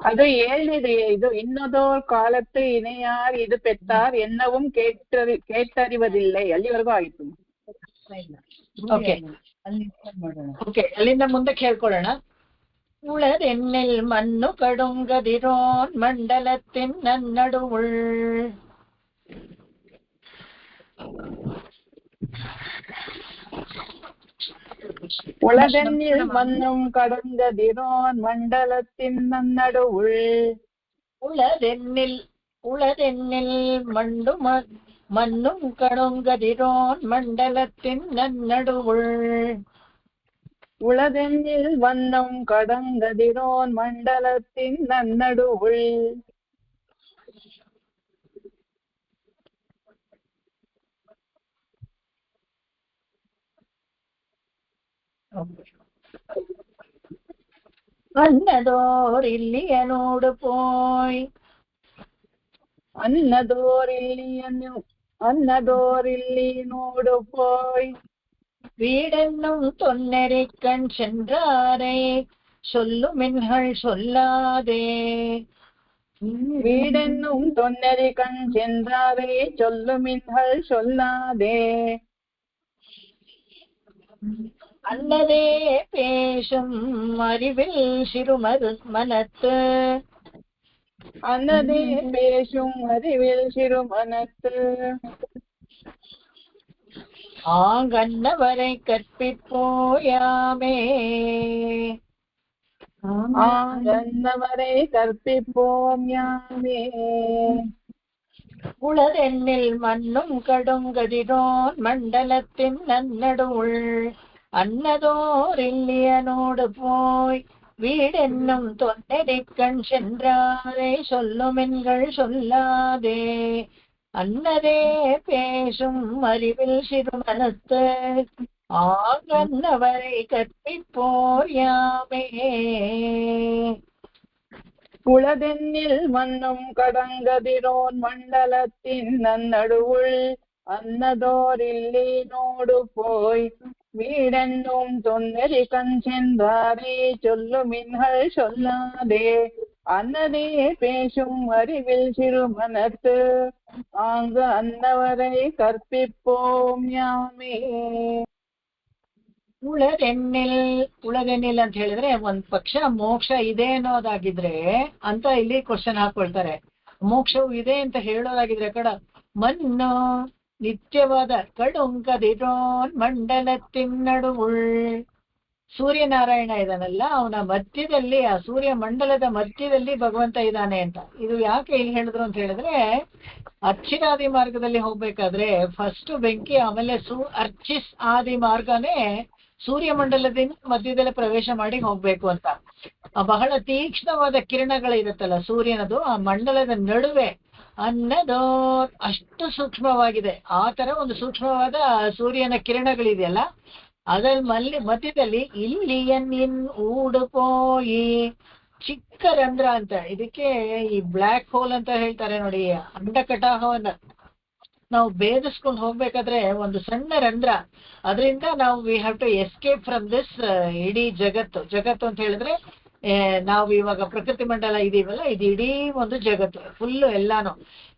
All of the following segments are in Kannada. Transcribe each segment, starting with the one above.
அது ஏழ்நிதி இது இன்னதோர் காலத்து இணையார் இது பெற்றார் என்னவும் ಕೇಟರಿವದಿಲ್ಲೆ ಅಲ್ಲಿವರೆಗೂ ಆಗಿತ್ತು. ಓಕೆ ಅಲ್ಲಿಂದ ಮುಂದಕ್ಕೆ ಹೇಳ್ಕೊಳ್ಳೋಣ. உளதென்னில் மண்ணு கடுங்கதிரோன் மண்டலத்தின் நன்னடுவுள் உளதென்னில் மண்ணும் கடுங்கதிரோன் மண்டலத்தின் நன்னடுவுள் உளதென்னில் மண்ணும் கடுங்கதிரோன் மண்டலத்தின் நன்னடுவுள் உளதென்னில் வண்ணம் கடங்கதிரோன் மண்டலத்தின் நன்னடுவுள் ಅನ್ನದೋರ್ ಇಲ್ಲಿಯನೋಡು போய் ಅನ್ನದೋರಿಲ್ಲಿಯನೋಡು போய் வீடென்னும் தொன்னெறிக்கண் சென்றாரை சொல்லுமின்கள் சொல்லாதே வீடென்னும் தொன்னெறிக்கண் சென்றாரை சொல்லுமின்கள் சொல்லாதே அல்லதே பேசும் அறிவில் சிறுமனத்து அல்லதே பேசும் அறிவில் சிறுமனத்து ஆங்கன்னவரை கற்பிப்போயாமே ஆங்கன்னவரை கற்பிப்போம் யாமே உளதென்னில் மண்ணும் கடுங்கதிரோன் மண்டலத்தின் நன்னடுவுள் அன்னதோர் இல்லியனோடு போய் வீடென்னும் தொன்னெறிக்கண் சென்றாரை சொல்லுமென்கள் சொல்லாதே அன்னதே பேசும் அறிவில் சிறுமனத்து ஆங்கன்னவரை கற்பிப்போர் யாமே உளதென்னில் மண்ணும் கடங்கதிரோன் மண்டலத்தின் நன்னடுவுள் அன்னதோர் இல்லினோடு போய் வீடென்னும் தொன்னெறிக்கண் சென்றாரே சொல்லுமின்கள் சொல்லாதே அன்னதே பேசும் அறிவில் சிறுமனத்து ஆங்கு அன்னவரை கற்பிப்போம் ಯಾಮೇ. ಉಳದೆನ್ನಿಲ್ ಅಂತ ಹೇಳಿದ್ರೆ ಒಂದ್ ಪಕ್ಷ ಮೋಕ್ಷ ಇದೆ ಅನ್ನೋದಾಗಿದ್ರೆ ಅಂತ ಇಲ್ಲಿ ಕ್ವಶನ್ ಹಾಕೊಳ್ತಾರೆ. ಮೋಕ್ಷವು ಇದೆ ಅಂತ ಹೇಳೋದಾಗಿದ್ರೆ ಕಡ ಮಣ್ಣು ನಿತ್ಯವಾದ ಕಡುಂಕದಿರೋನ್ ಮಂಡಲತ್ತಿನ್ ನಡುವುಳ್ ಸೂರ್ಯನಾರಾಯಣ ಇದಾನಲ್ಲ ಅವನ ಮಧ್ಯದಲ್ಲಿ ಆ ಸೂರ್ಯ ಮಂಡಲದ ಮಧ್ಯದಲ್ಲಿ ಭಗವಂತ ಇದ್ದಾನೆ ಅಂತ. ಇದು ಯಾಕೆ ಇಲ್ಲಿ ಹೇಳಿದ್ರು ಅಂತ ಹೇಳಿದ್ರೆ ಅರ್ಚಿರಾದಿ ಮಾರ್ಗದಲ್ಲಿ ಹೋಗ್ಬೇಕಾದ್ರೆ ಫಸ್ಟ್ ಬೆಂಕಿ ಆಮೇಲೆ ಅರ್ಚಿಸ್ ಆದಿ ಮಾರ್ಗನೇ ಸೂರ್ಯ ಮಂಡಲದಿಂದ ಮಧ್ಯದಲ್ಲಿ ಪ್ರವೇಶ ಮಾಡಿ ಹೋಗ್ಬೇಕು ಅಂತ. ಬಹಳ ತೀಕ್ಷ್ಣವಾದ ಕಿರಣಗಳಿರುತ್ತಲ್ಲ ಸೂರ್ಯನದು ಆ ಮಂಡಲದ ನಡುವೆ ಅನ್ನದೋ ಅಷ್ಟು ಸೂಕ್ಷ್ಮವಾಗಿದೆ. ಆ ತರ ಒಂದು ಸೂಕ್ಷ್ಮವಾದ ಸೂರ್ಯನ ಕಿರಣಗಳಿದೆಯಲ್ಲ ಅದರ ಮಧ್ಯದಲ್ಲಿ ಇಲ್ಲಿಯನ್ ಊಡುಪೋಯಿ ಚಿಕ್ಕ ರಂಧ್ರ ಅಂತ. ಇದಕ್ಕೆ ಈ ಬ್ಲ್ಯಾಕ್ ಹೋಲ್ ಅಂತ ಹೇಳ್ತಾರೆ ನೋಡಿ. ಅಂಡಕಟಾಹವನ್ನ ನಾವು ಭೇದಿಸ್ಕೊಂಡು ಹೋಗ್ಬೇಕಾದ್ರೆ ಒಂದು ಸಣ್ಣ ರಂಧ್ರ, ಅದರಿಂದ ನಾವು we have to escape from this ಇಡೀ ಜಗತ್ತು ಅಂತ ಹೇಳಿದ್ರೆ ನಾವು ಇವಾಗ ಪ್ರಕೃತಿ ಮಂಡಲ ಇದೀವಲ್ಲ ಇದು ಇಡೀ ಒಂದು ಜಗತ್ತು ಫುಲ್ಲು ಎಲ್ಲಾನು.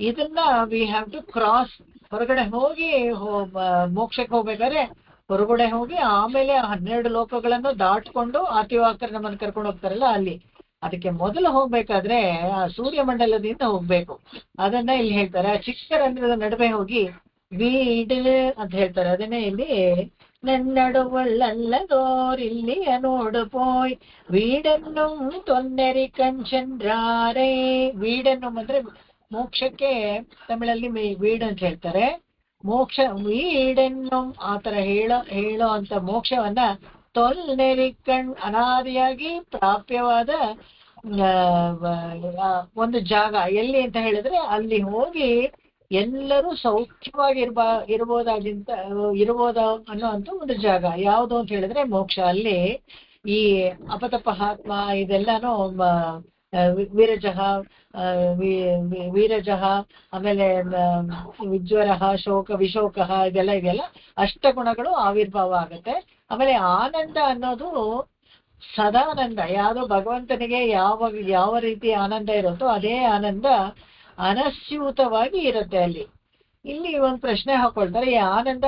ಇದನ್ನ ವಿ ಹ್ಯಾವ್ ಟು ಕ್ರಾಸ್ ಹೊರಗಡೆ ಹೋಗಿ ಮೋಕ್ಷಕ್ಕೆ ಹೋಗ್ಬೇಕಾದ್ರೆ ಹೊರಗಡೆ ಹೋಗಿ ಆಮೇಲೆ 12 ಲೋಕಗಳನ್ನು ದಾಟ್ಕೊಂಡು ಆತಿವಾಕರ್ ನಮ್ಮನ್ನು ಕರ್ಕೊಂಡು ಹೋಗ್ತಾರಲ್ಲ ಅಲ್ಲಿ. ಅದಕ್ಕೆ ಮೊದಲು ಹೋಗ್ಬೇಕಾದ್ರೆ ಆ ಸೂರ್ಯ ಮಂಡಲದಿಂದ ಹೋಗ್ಬೇಕು. ಅದನ್ನ ಇಲ್ಲಿ ಹೇಳ್ತಾರೆ. ಆ ಚಿಕ್ಕ ರಂಧ್ರದ ನಡುವೆ ಹೋಗಿ ವೀಡ್ ಅಂತ ಹೇಳ್ತಾರೆ. ಅದನ್ನೇ ಇಲ್ಲಿ ನನ್ನಡುವಳ್ಳಲ್ಲದೋರ್ ಇಲ್ಲಿಯ ನೋಡು ಪೋಯ್ ವೀಡನ್ನು ತೊನ್ನೆರಿ ಕಂಚಂದ್ರಾರೇ. ವೀಡನ್ನು ಅಂದ್ರೆ ಮೋಕ್ಷಕ್ಕೆ ತಮಿಳಲ್ಲಿ ವೀಡ್ ಅಂತ ಹೇಳ್ತಾರೆ. ಮೋಕ್ಷ ವೀಡೆನ್ನು ಆತರ ಹೇಳೋ ಅಂತ ಮೋಕ್ಷವನ್ನ ತೊಲ್ನೆರಿಕಣ್ ಅನಾದಿಯಾಗಿ ಪ್ರಾಪ್ಯವಾದ ಒಂದು ಜಾಗ ಎಲ್ಲಿ ಅಂತ ಹೇಳಿದ್ರೆ ಅಲ್ಲಿ ಹೋಗಿ ಎಲ್ಲರೂ ಸೌಖ್ಯವಾಗಿ ಇರ್ಬೋದ ಅನ್ನೋ ಒಂದು ಜಾಗ ಯಾವುದು ಅಂತ ಹೇಳಿದ್ರೆ ಮೋಕ್ಷ. ಅಲ್ಲಿ ಈ ಅಪತಪಹಾತ್ಮ ಇದೆಲ್ಲಾನು ವೀರಜಃ ಆಮೇಲೆ ವಿಜ್ವರ ಶೋಕ ವಿಶೋಕ ಇದೆಲ್ಲ ಇದೆಯಲ್ಲ ಅಷ್ಟಗುಣಗಳು ಆವಿರ್ಭಾವ ಆಗತ್ತೆ. ಆಮೇಲೆ ಆನಂದ ಅನ್ನೋದು ಸದಾನಂದ, ಯಾವುದು ಭಗವಂತನಿಗೆ ಯಾವ ರೀತಿ ಆನಂದ ಇರುತ್ತೋ ಅದೇ ಆನಂದ ಅನಸ್ಯೂತವಾಗಿ ಇರುತ್ತೆ ಅಲ್ಲಿ. ಇಲ್ಲಿ ಒಂದು ಪ್ರಶ್ನೆ ಹಾಕೊಳ್ತಾರೆ, ಈ ಆನಂದ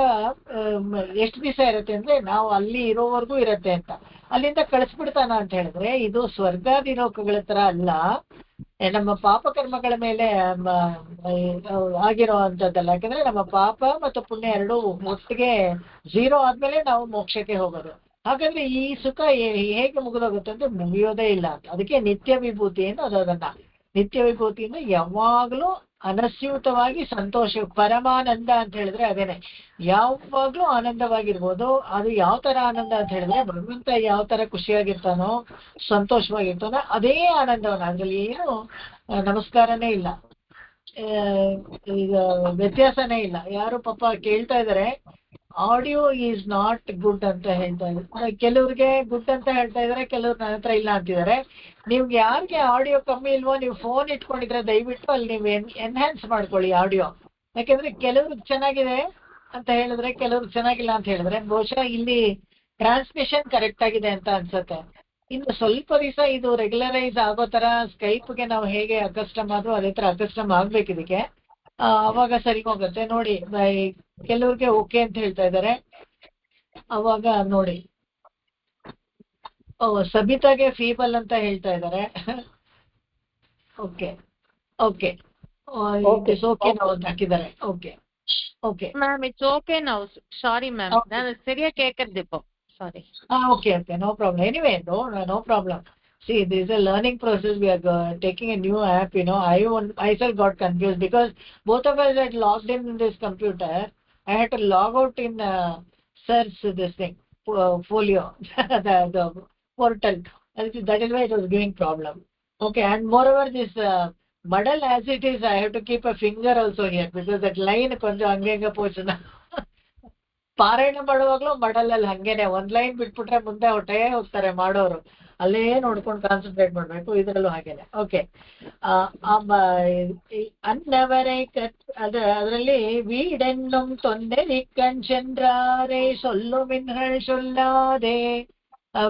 ಎಷ್ಟು ದಿವಸ ಇರುತ್ತೆ ಅಂದ್ರೆ ನಾವು ಅಲ್ಲಿ ಇರೋವರೆಗೂ ಇರುತ್ತೆ ಅಂತ. ಅಲ್ಲಿಂದ ಕಳಿಸ್ಬಿಡ್ತಾನ ಅಂತ ಹೇಳಿದ್ರೆ ಇದು ಸ್ವರ್ಗಾದಿ ಲೋಕಗಳ ತರ ಅಲ್ಲ, ನಮ್ಮ ಪಾಪ ಕರ್ಮಗಳ ಮೇಲೆ ಆಗಿರೋ ಅಂತದ್ದಲ್ಲ. ಯಾಕಂದ್ರೆ ನಮ್ಮ ಪಾಪ ಮತ್ತು ಪುಣ್ಯ ಎರಡೂ ಒಟ್ಟಿಗೆ 0 ಆದ್ಮೇಲೆ ನಾವು ಮೋಕ್ಷಕ್ಕೆ ಹೋಗೋದು. ಹಾಗಾದ್ರೆ ಈ ಸುಖ ಹೇಗೆ ಮುಗಿದೋಗುತ್ತೆ ಅಂದ್ರೆ ಮುಗಿಯೋದೇ ಇಲ್ಲ ಅಂತ. ಅದಕ್ಕೆ ನಿತ್ಯ ವಿಭೂತಿ ಅಂತ ಅದನ್ನ ನಿತ್ಯ ವಿಭೂತಿಯಿಂದ ಯಾವಾಗ್ಲೂ ಅನಸ್ಯೂತವಾಗಿ ಸಂತೋಷ, ಪರಮಾನಂದ ಅಂತ ಹೇಳಿದ್ರೆ ಅದೇನೆ, ಯಾವಾಗ್ಲೂ ಆನಂದವಾಗಿರ್ಬೋದು. ಅದು ಯಾವ ತರ ಆನಂದ ಅಂತ ಹೇಳಿದ್ರೆ ಭಗವಂತ ಯಾವ ತರ ಖುಷಿಯಾಗಿರ್ತಾನೋ ಸಂತೋಷವಾಗಿರ್ತಾನೋ ಅದೇ ಆನಂದವನ್ನ, ಅದ್ರಲ್ಲಿ ಏನು ನಮಸ್ಕಾರನೇ ಇಲ್ಲ, ಈಗ ವ್ಯತ್ಯಾಸನೇ ಇಲ್ಲ. ಯಾರು ಪಾಪ ಕೇಳ್ತಾ ಇದಾರೆ ಆಡಿಯೋ ಈಸ್ ನಾಟ್ ಗುಡ್ ಅಂತ ಹೇಳ್ತಾ ಇದ್ದಾರೆ. ಕೆಲವ್ರಿಗೆ ಗುಡ್ ಅಂತ ಹೇಳ್ತಾ ಇದಾರೆ, ಕೆಲವ್ರು ನನ್ನ ಹತ್ರ ಇಲ್ಲ ಅಂತಿದ್ದಾರೆ. ನಿಮ್ಗೆ ಯಾರಿಗೆ ಆಡಿಯೋ ಕಮ್ಮಿ ಇಲ್ವೋ ನೀವು ಫೋನ್ ಇಟ್ಕೊಂಡಿದ್ರೆ ದಯವಿಟ್ಟು ಅಲ್ಲಿ ನೀವು ಎನ್ಹ್ಯಾನ್ಸ್ ಮಾಡ್ಕೊಳ್ಳಿ ಆಡಿಯೋ. ಯಾಕೆಂದ್ರೆ ಕೆಲವ್ರಿಗೆ ಚೆನ್ನಾಗಿದೆ ಅಂತ ಹೇಳಿದ್ರೆ ಕೆಲವ್ರಿಗೆ ಚೆನ್ನಾಗಿಲ್ಲ ಅಂತ ಹೇಳಿದ್ರೆ ಬಹುಶಃ ಇಲ್ಲಿ ಟ್ರಾನ್ಸ್ಮಿಷನ್ ಕರೆಕ್ಟ್ ಆಗಿದೆ ಅಂತ ಅನ್ಸುತ್ತೆ. ಇನ್ನು ಸ್ವಲ್ಪ ದಿವಸ ಇದು ರೆಗ್ಯುಲರೈಸ್ ಆಗೋ ತರ ಸ್ಕೈಪ್ಗೆ ನಾವು ಹೇಗೆ ಅಕಸ್ಟಮ್ ಆದ್ರೂ ಅದೇ ತರ ಅಕಸ್ಟಮ್ ಆಗ್ಬೇಕು ಇದಕ್ಕೆ, ಅವಾಗ ಸರಿ ಹೋಗುತ್ತೆ. ನೋಡಿ ಕೆಲವ್ರಿಗೆ ಓಕೆ ಅಂತ ಹೇಳ್ತಾ ಇದ್ದಾರೆ, ಅವಾಗ ನೋಡಿ ಸಬಿತಾಗೆ ಫೀಬಲ್ ಅಂತ ಹೇಳ್ತಾ ಇದ್ದಾರೆ. ಓಕೆ ಓಕೆ ಓಕೆ ನಾವು ಹಾಕಿದ್ದಾರೆ. Okay okay ma'am it's okay ನಾವು ಸಾರಿ ಮ್ಯಾಮ್ ನಾನು ಸರಿಯಾಗಿ ಕೇಳ್ಕದ್ದಿಪ್ಪು sorry. Okay okay no problem. Anyway no problem. See, this is a learning process. We are taking a new app, I myself got confused because both of us had logged in this computer. I had to log out in search this thing, folio, the portal. That is why it was giving problem. Okay, and moreover this muddle as it is, I have to keep a finger also here because that line ಕೊಂಚ ಹಂಗೆ ಪೋಚನ ಪಾರಾಯಣ ಮಾಡುವಾಗ್ಲೂ ಮಡಲಲ್ಲಿ ಹಂಗೇನೆ ಒಂದ್ ಲೈನ್ ಬಿಟ್ಬಿಟ್ರೆ ಮುಂದೆ ಹೊಟ್ಟೆ ಹೋಗ್ತಾರೆ ಮಾಡೋರು, ಅಲ್ಲೇ ನೋಡ್ಕೊಂಡು ಕಾನ್ಸಂಟ್ರೇಟ್ ಮಾಡ್ಬೇಕು. ಇದ್ರಲ್ಲೂ ಹಾಗೇನೆ. ಓಕೆ, ಅನ್ನವರೈ ಅದರಲ್ಲಿ ವೀಡೆನ್ನುಂ ತೊಂದೆರಿಕ್ಕಣ್ ಚಂದ್ರಾರೇ ಸೊಲ್ಲು ಮಿನ್ಹಳ್ ಸೊಲ್ಲಾದೆ.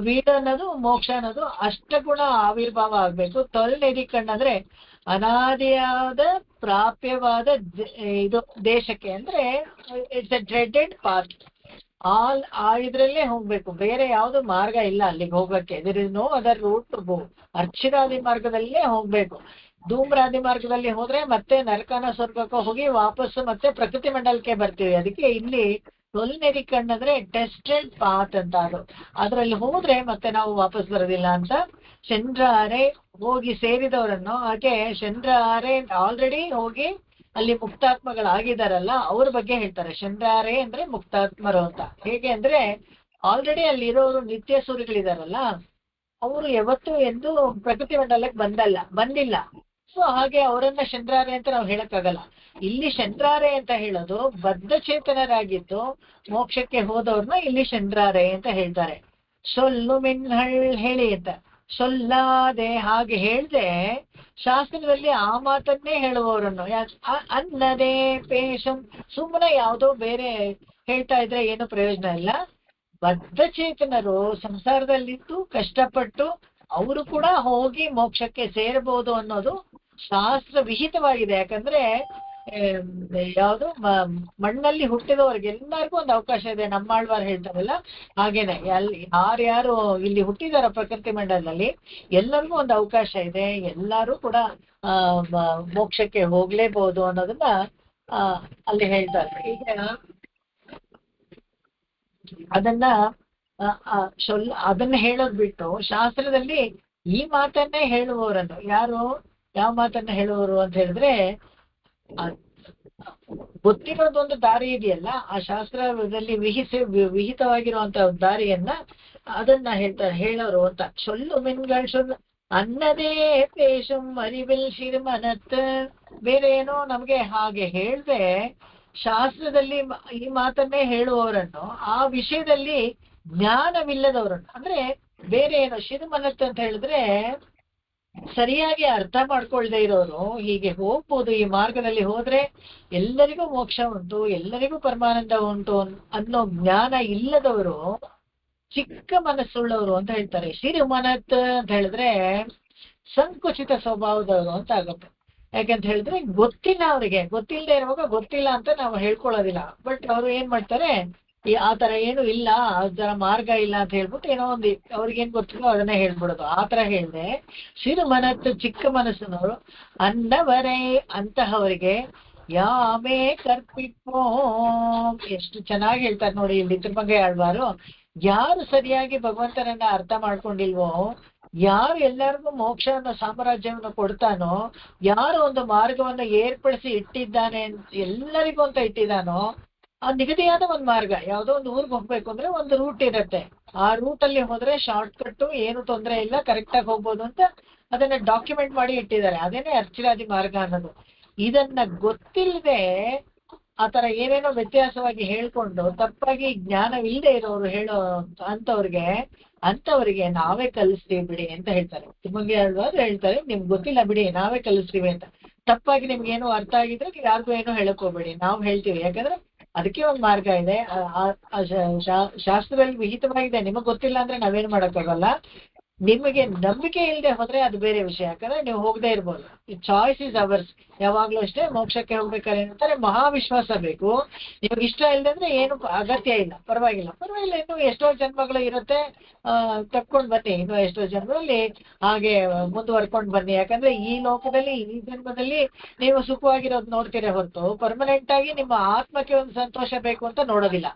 ವೀಡ ಅನ್ನೋದು ಮೋಕ್ಷ ಅನ್ನೋದು ಅಷ್ಟಗುಣ ಆವಿರ್ಭಾವ ಆಗ್ಬೇಕು. ತೊಲ್ನೆರಿಕಣ್ ಅಂದ್ರೆ ಅನಾದಿಯಾದ ಪ್ರಾಪ್ಯವಾದ ಇದು ದೇಶಕ್ಕೆ, ಅಂದ್ರೆ ಇಟ್ಸ್ ಎ ಡ್ರೆಡೆಡ್ ಪಾತ್. ಇದ್ರಲ್ಲೇ ಹೋಗ್ಬೇಕು, ಬೇರೆ ಯಾವ್ದು ಮಾರ್ಗ ಇಲ್ಲ ಅಲ್ಲಿಗೆ ಹೋಗಕ್ಕೆ. There is no other route to go. ಅರ್ಚಿರಾದಿ ಮಾರ್ಗದಲ್ಲೇ ಹೋಗ್ಬೇಕು. ಧೂಮ್ರಾದಿ ಮಾರ್ಗದಲ್ಲಿ ಹೋದ್ರೆ ಮತ್ತೆ ನರಕನ ಸ್ವರ್ಗಕ್ಕೆ ಹೋಗಿ ವಾಪಸ್ ಮತ್ತೆ ಪ್ರಕೃತಿ ಮಂಡಲಕ್ಕೆ ಬರ್ತೀವಿ. ಅದಕ್ಕೆ ಇಲ್ಲಿ ತೊಲ್ನೆರಿಕಣ್ ಅಂದ್ರೆ ಟೆಸ್ಟೆಡ್ ಪಾತ್ ಅಂತ, ಅದ್ರಲ್ಲಿ ಹೋದ್ರೆ ಮತ್ತೆ ನಾವು ವಾಪಸ್ ಬರೋದಿಲ್ಲ ಅಂತ. ಚಂದ್ರಾರೆ ಹೋಗಿ ಸೇರಿದವರನ್ನು, ಹಾಗೆ ಚಂದ್ರಾರೆ ಆಲ್ರೆಡಿ ಹೋಗಿ ಅಲ್ಲಿ ಮುಕ್ತಾತ್ಮಗಳಾಗಿದ್ದಾರಲ್ಲ ಅವ್ರ ಬಗ್ಗೆ ಹೇಳ್ತಾರೆ. ಚಂದ್ರಾರೆ ಅಂದ್ರೆ ಮುಕ್ತಾತ್ಮರು ಅಂತ. ಹೇಗೆ ಅಂದ್ರೆ ಆಲ್ರೆಡಿ ಅಲ್ಲಿ ಇರೋರು ನಿತ್ಯ ಸೂರಿಗಳಿದಾರಲ್ಲ ಅವರು ಯಾವತ್ತೂ ಎಂದು ಪ್ರಕೃತಿ ಮಂಡಲಕ್ಕೆ ಬಂದಿಲ್ಲ. ಸೊ ಹಾಗೆ ಅವರನ್ನ ಚಂದ್ರಾರೆ ಅಂತ ನಾವು ಹೇಳಕ್ಕಾಗಲ್ಲ. ಇಲ್ಲಿ ಚಂದ್ರಾರೆ ಅಂತ ಹೇಳೋದು ಬದ್ಧಚೇತನರಾಗಿದ್ದು ಮೋಕ್ಷಕ್ಕೆ ಹೋದವ್ರನ್ನ ಇಲ್ಲಿ ಚಂದ್ರಾರೆ ಅಂತ ಹೇಳ್ತಾರೆ. ಸೊಲ್ಲು ಮಿನ್ಹಳ್ ಹೇಳಿ ಅಂತ, ಸೊಲ್ಲಾದೆ ಹಾಗೆ ಹೇಳ್ದೆ ಶಾಸ್ತ್ರದಲ್ಲಿ ಆ ಮಾತನ್ನೇ ಹೇಳುವವರನ್ನು. ಅನ್ನದೇ ಪೇಶಂ, ಸುಮ್ಮನೆ ಯಾವುದೋ ಬೇರೆ ಹೇಳ್ತಾ ಇದ್ರೆ ಏನು ಪ್ರಯೋಜನ ಇಲ್ಲ. ಬದ್ಧಚೇತನರು ಸಂಸಾರದಲ್ಲಿದ್ದು ಕಷ್ಟಪಟ್ಟು ಅವರು ಕೂಡ ಹೋಗಿ ಮೋಕ್ಷಕ್ಕೆ ಸೇರಬಹುದು ಅನ್ನೋದು ಶಾಸ್ತ್ರ ವಿಹಿತವಾಗಿದೆ. ಯಾಕಂದ್ರೆ ಯಾವುದು ಮಣ್ಣಲ್ಲಿ ಹುಟ್ಟಿದವ್ರಿಗೆ ಎಲ್ಲರಿಗೂ ಒಂದು ಅವಕಾಶ ಇದೆ. ನಮ್ಮಾಳ್ವಾರ್ ಹೇಳ್ತಾರಲ್ಲ ಹಾಗೇನೆ, ಯಾರ್ಯಾರು ಇಲ್ಲಿ ಹುಟ್ಟಿದಾರ ಪ್ರಕೃತಿ ಮಂಡಲದಲ್ಲಿ ಎಲ್ಲರಿಗೂ ಒಂದು ಅವಕಾಶ ಇದೆ. ಎಲ್ಲರೂ ಕೂಡ ಮೋಕ್ಷಕ್ಕೆ ಹೋಗ್ಲೇಬಹುದು ಅನ್ನೋದನ್ನ ಅಲ್ಲಿ ಹೇಳ್ತಾರೆ. ಈಗ ಅದನ್ನ ಹೇಳೋದ್ ಬಿಟ್ಟು ಶಾಸ್ತ್ರದಲ್ಲಿ ಈ ಮಾತನ್ನೇ ಹೇಳುವವರನ್ನು, ಯಾವ ಮಾತನ್ನ ಹೇಳುವವರು ಅಂತ ಹೇಳಿದ್ರೆ ಗೊತ್ತಿರೋದೊಂದು ದಾರಿ ಇದೆಯಲ್ಲ, ಆ ಶಾಸ್ತ್ರದಲ್ಲಿ ವಿಹಿತವಾಗಿರುವಂತ ದಾರಿಯನ್ನ ಅದನ್ನ ಹೇಳೋರು ಅಂತ. ಸೊಲ್ಲು ಮಿನ್ಗಳ್ ಸೊಲ್ಲು ಅನ್ನದೇ ಪೇಶಂ ಅರಿವಿಲ್ ಶಿರ್ಮನತ್. ಬೇರೆ ಏನೋ ನಮ್ಗೆ ಹಾಗೆ ಹೇಳ್ದೆ ಶಾಸ್ತ್ರದಲ್ಲಿ ಈ ಮಾತನ್ನೇ ಹೇಳುವವರನ್ನು, ಆ ವಿಷಯದಲ್ಲಿ ಜ್ಞಾನವಿಲ್ಲದವರನ್ನು, ಅಂದ್ರೆ ಬೇರೆ ಏನೋ ಶಿರ್ಮನತ್ ಅಂತ ಹೇಳಿದ್ರೆ ಸರಿಯಾಗಿ ಅರ್ಥ ಮಾಡ್ಕೊಳ್ದೆ ಇರೋರು ಹೀಗೆ ಹೋಗ್ಬೋದು. ಈ ಮಾರ್ಗದಲ್ಲಿ ಹೋದ್ರೆ ಎಲ್ಲರಿಗೂ ಮೋಕ್ಷ ಉಂಟು, ಎಲ್ಲರಿಗೂ ಪರಮಾನಂದ ಉಂಟು ಅನ್ನೋ ಜ್ಞಾನ ಇಲ್ಲದವರು ಚಿಕ್ಕ ಮನಸ್ಸುಳ್ಳವರು ಅಂತ ಹೇಳ್ತಾರೆ. ಸಿರಿಮನತ್ ಅಂತ ಹೇಳಿದ್ರೆ ಸಂಕುಚಿತ ಸ್ವಭಾವದವರು ಅಂತ ಆಗುತ್ತೆ. ಯಾಕಂತ ಹೇಳಿದ್ರೆ ಗೊತ್ತಿಲ್ಲ ಅವರಿಗೆ, ಗೊತ್ತಿಲ್ಲದೆ ಇರುವಾಗ ಗೊತ್ತಿಲ್ಲ ಅಂತ ನಾವು ಹೇಳ್ಕೊಳ್ಳೋದಿಲ್ಲ. ಬಟ್ ಅವರು ಏನ್ ಮಾಡ್ತಾರೆ, ಆ ತರ ಏನು ಇಲ್ಲ, ಅದರ ಮಾರ್ಗ ಇಲ್ಲ ಅಂತ ಹೇಳ್ಬಿಟ್ಟು ಏನೋ ಒಂದು ಅವ್ರಿಗೇನ್ ಗೊತ್ತಿಲ್ಲ ಅದನ್ನೇ ಹೇಳ್ಬಿಡೋದು. ಆ ತರ ಹೇಳ್ದೆ ಸಿರುಮನತ್ತು ಚಿಕ್ಕ ಮನಸ್ಸಿನವರು ಅನ್ನವರೇ ಅಂತಹವರಿಗೆ ಯಾಮೇ ಕರ್ಪಿಪೋ. ಎಷ್ಟು ಚೆನ್ನಾಗಿ ಹೇಳ್ತಾರೆ ನೋಡಿ ಇಲ್ಲಿ ತಿರುಮಂಗೈ ಆಳ್ವಾರು. ಯಾರು ಸರಿಯಾಗಿ ಭಗವಂತನನ್ನ ಅರ್ಥ ಮಾಡ್ಕೊಂಡಿಲ್ವೋ, ಯಾರು ಎಲ್ಲರಿಗೂ ಮೋಕ್ಷವನ್ನು ಸಾಮ್ರಾಜ್ಯವನ್ನು ಕೊಡ್ತಾನೋ, ಯಾರು ಒಂದು ಮಾರ್ಗವನ್ನು ಏರ್ಪಡಿಸಿ ಇಟ್ಟಿದ್ದಾನೆ ಎಲ್ಲರಿಗೂ ಅಂತ ಇಟ್ಟಿದ್ದಾನೋ, ಆ ನಿಗದಿಯಾದ ಒಂದು ಮಾರ್ಗ, ಯಾವುದೋ ಒಂದು ಊರಿಗೆ ಹೋಗ್ಬೇಕು ಅಂದ್ರೆ ಒಂದು ರೂಟ್ ಇರುತ್ತೆ, ಆ ರೂಟ್ ಅಲ್ಲಿ ಹೋದ್ರೆ ಶಾರ್ಟ್ ಕಟ್, ಏನು ತೊಂದರೆ ಇಲ್ಲ, ಕರೆಕ್ಟ್ ಆಗಿ ಹೋಗ್ಬೋದು ಅಂತ ಅದನ್ನ ಡಾಕ್ಯುಮೆಂಟ್ ಮಾಡಿ ಇಟ್ಟಿದ್ದಾರೆ. ಅದೇನೆ ಅರ್ಚಿರಾದಿ ಮಾರ್ಗ ಅನ್ನೋದು. ಇದನ್ನ ಗೊತ್ತಿಲ್ಲದೆ ಆತರ ಏನೇನೋ ವ್ಯತ್ಯಾಸವಾಗಿ ಹೇಳ್ಕೊಂಡು ತಪ್ಪಾಗಿ ಜ್ಞಾನವಿಲ್ಲದೆ ಇರೋರು ಹೇಳೋ ಅಂತವ್ರಿಗೆ ನಾವೇ ಕಲಿಸ್ತೀವಿ ಬಿಡಿ ಅಂತ ಹೇಳ್ತಾರೆ. ತಿಮ್ಮಂಗಿ ಆಳ್ವಾರು ಹೇಳ್ತಾರೆ, ನಿಮ್ಗೆ ಗೊತ್ತಿಲ್ಲ ಬಿಡಿ, ನಾವೇ ಕಲಿಸ್ತೀವಿ ಅಂತ. ತಪ್ಪಾಗಿ ನಿಮ್ಗೆ ಏನೋ ಅರ್ಥ ಆಗಿದ್ರೆ ನೀವು ಯಾರಿಗೂ ಏನೋ ಹೇಳಕ್ ಹೋಗ್ಬೇಡಿ, ನಾವು ಹೇಳ್ತೀವಿ. ಯಾಕಂದ್ರೆ ಅದಕ್ಕೆ ಒಂದು ಮಾರ್ಗ ಇದೆ, ಶಾಸ್ತ್ರದಲ್ಲಿ ವಿಹಿತವಾಗಿದೆ. ನಿಮಗ್ ಗೊತ್ತಿಲ್ಲ ಅಂದ್ರೆ ನಾವೇನ್ ಮಾಡಕ್ಕಾಗಲ್ಲ. ನಿಮಗೆ ನಂಬಿಕೆ ಇಲ್ಲದೆ ಹೋದ್ರೆ ಅದು ಬೇರೆ ವಿಷಯ, ಯಾಕಂದ್ರೆ ನೀವು ಹೋಗದೆ ಇರ್ಬೋದು. Choice is hours. ಯಾವಾಗ್ಲೂ ಅಷ್ಟೇ ಮೋಕ್ಷಕ್ಕೆ ಹೋಗ್ಬೇಕಾದ್ರೆ ಏನಂತಾರೆ, ಮಹಾವಿಶ್ವಾಸ ಬೇಕು. ನಿಮ್ಗೆ ಇಷ್ಟ ಇಲ್ಲದೆ ಅಂದ್ರೆ ಏನು ಅಗತ್ಯ ಇಲ್ಲ, ಪರವಾಗಿಲ್ಲ. ಇನ್ನು ಎಷ್ಟೋ ಜನ್ಮಗಳು ಇರುತ್ತೆ, ತಕ್ಕೊಂಡ್ ಬನ್ನಿ, ಇನ್ನು ಎಷ್ಟೋ ಜನ್ಮದಲ್ಲಿ ಹಾಗೆ ಮುಂದುವರ್ಕೊಂಡ್ ಬನ್ನಿ. ಯಾಕಂದ್ರೆ ಈ ಲೋಕದಲ್ಲಿ ಈ ಜನ್ಮದಲ್ಲಿ ನೀವು ಸುಖವಾಗಿರೋದು ನೋಡ್ತೀರ ಹೊರತು ಪರ್ಮನೆಂಟ್ ಆಗಿ ನಿಮ್ಮ ಆತ್ಮಕ್ಕೆ ಒಂದು ಸಂತೋಷ ಬೇಕು ಅಂತ ನೋಡೋದಿಲ್ಲ.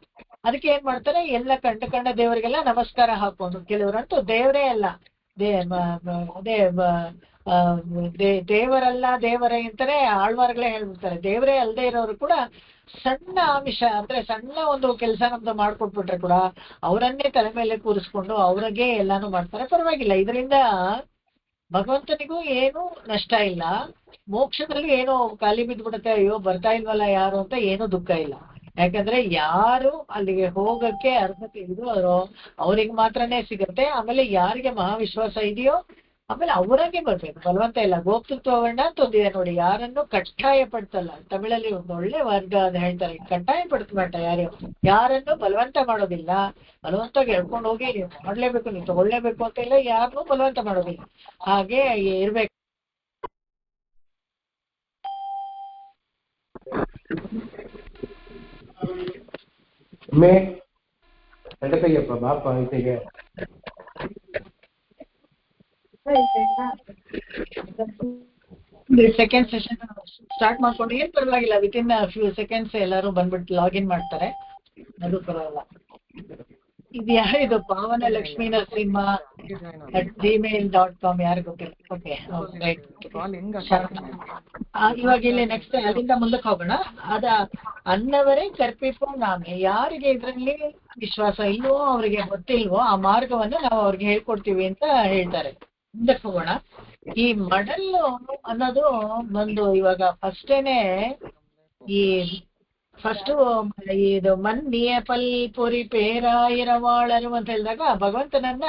ಅದಕ್ಕೆ ಏನ್ ಮಾಡ್ತಾರೆ, ಎಲ್ಲ ಕಂಡ ದೇವರಿಗೆಲ್ಲ ನಮಸ್ಕಾರ ಹಾಕೊಂಡು, ಕೆಲವರಂತೂ ದೇವರೇ ಅಲ್ಲ, ದೇವರಲ್ಲ ದೇವರೇ ಅಂತಾನೆ ಆಳ್ವಾರ್ಗಳೇ ಹೇಳ್ಬಿಡ್ತಾರೆ. ದೇವರೇ ಅಲ್ಲದೆ ಇರೋರು ಕೂಡ ಸಣ್ಣ ಅಂಶ ಅಂದ್ರೆ ಸಣ್ಣ ಒಂದು ಕೆಲಸ ನಮ್ದು ಮಾಡ್ಕೊಟ್ಬಿಟ್ರೆ ಕೂಡ ಅವರನ್ನೇ ತಲೆ ಮೇಲೆ ಕೂರಿಸ್ಕೊಂಡು ಅವ್ರಿಗೆ ಎಲ್ಲಾನು ಮಾಡ್ತಾರೆ. ಪರವಾಗಿಲ್ಲ, ಇದರಿಂದ ಭಗವಂತನಿಗೂ ಏನು ನಷ್ಟ ಇಲ್ಲ, ಮೋಕ್ಷದಲ್ಲಿ ಏನೋ ಖಾಲಿ ಬಿದ್ದ್ಬಿಡುತ್ತೆ, ಅಯ್ಯೋ ಬರ್ತಾ ಇಲ್ವಲ್ಲ ಯಾರು ಅಂತ ಏನೂ ದುಃಖ ಇಲ್ಲ. ಯಾಕಂದ್ರೆ ಯಾರು ಅಲ್ಲಿಗೆ ಹೋಗಕ್ಕೆ ಅರ್ಹತೆ ಇರೋರೋ ಅವ್ರಿಗೆ ಮಾತ್ರನೇ ಸಿಗುತ್ತೆ. ಆಮೇಲೆ ಯಾರಿಗೆ ಮಹಾವಿಶ್ವಾಸ ಇದೆಯೋ ಆಮೇಲೆ ಅವರಾಗೆ ಬರ್ಬೇಕು, ಬಲವಂತ ಇಲ್ಲ. ಗೋಪ್ತೃತ್ವವನ್ನ ತಂದಿದೆ ನೋಡಿ, ಯಾರನ್ನು ಕಡ್ಡಾಯ ಪಡ್ತಲ್ಲ. ತಮಿಳಲ್ಲಿ ಒಂದು ಒಳ್ಳೆ ವರ್ಗ ಅದು ಹೇಳ್ತಾರೆ, ಕಡ್ಡಾಯ ಪಡ್ತಬೇಡ, ಯಾರನ್ನು ಬಲವಂತ ಮಾಡೋದಿಲ್ಲ. ಬಲವಂತವಾಗಿ ಹೇಳ್ಕೊಂಡು ಹೋಗಿ ನೀವು ಮಾಡ್ಲೇಬೇಕು, ನೀವು ತಗೊಳ್ಳೇಬೇಕು ಅಂತ ಇಲ್ಲ, ಯಾರನ್ನೂ ಬಲವಂತ ಮಾಡೋದಿಲ್ಲ. ಹಾಗೆ ಇರ್ಬೇಕು. ಎಡಕಯ್ಯಪ್ಪ ಬಾಪ ಈಚೆಗೆ. ಸೆಕೆಂಡ್ ಸೆಷನ್ ಸ್ಟಾರ್ಟ್ ಮಾಡ್ಕೊಂಡು ಏನ್ ಪರವಾಗಿಲ್ಲ, ವಿತಿನ್ ಫ್ಯೂ ಸೆಕೆಂಡ್ಸ್ ಎಲ್ಲರೂ ಬಂದ್ಬಿಟ್ಟು ಲಾಗಿನ್ ಮಾಡ್ತಾರೆ, ಅದು ಪರವಾಗಿಲ್ಲ. ಇದು ಯಾರಿದು ಪಾವನ ಲಕ್ಷ್ಮೀ ನರಸಿಂಹ @gmail.com, ಯಾರು ಗೊತ್ತಿಲ್ಲ. ಓಕೆ, ಇವಾಗ ಇಲ್ಲಿ ನೆಕ್ಸ್ಟ್ ಅಲ್ಲಿಂದ ಮುಂದಕ್ಕೆ ಹೋಗೋಣ. ಅನ್ನವರೇ ಕರ್ಪಿಪೋ ನಾಮೆ. ಯಾರಿಗೆ ಇದರಲ್ಲಿ ವಿಶ್ವಾಸ ಇಲ್ವೋ, ಅವರಿಗೆ ಗೊತ್ತಿಲ್ವೋ, ಆ ಮಾರ್ಗವನ್ನು ನಾವು ಅವ್ರಿಗೆ ಹೇಳ್ಕೊಡ್ತೀವಿ ಅಂತ ಹೇಳ್ತಾರೆ. ಮುಂದಕ್ಕೆ ಹೋಗೋಣ. ಈ ಮಡಲ್ಲು ಅನ್ನೋದು ಒಂದು ಇವಾಗ ಫಸ್ಟೇನೆ ಇದು ಮನ್ನಿಯ ಪಲ್ಪುರಿ ಪೇರಾಯಿರವಾಳರು ಅಂತ ಹೇಳಿದಾಗ ಭಗವಂತನನ್ನ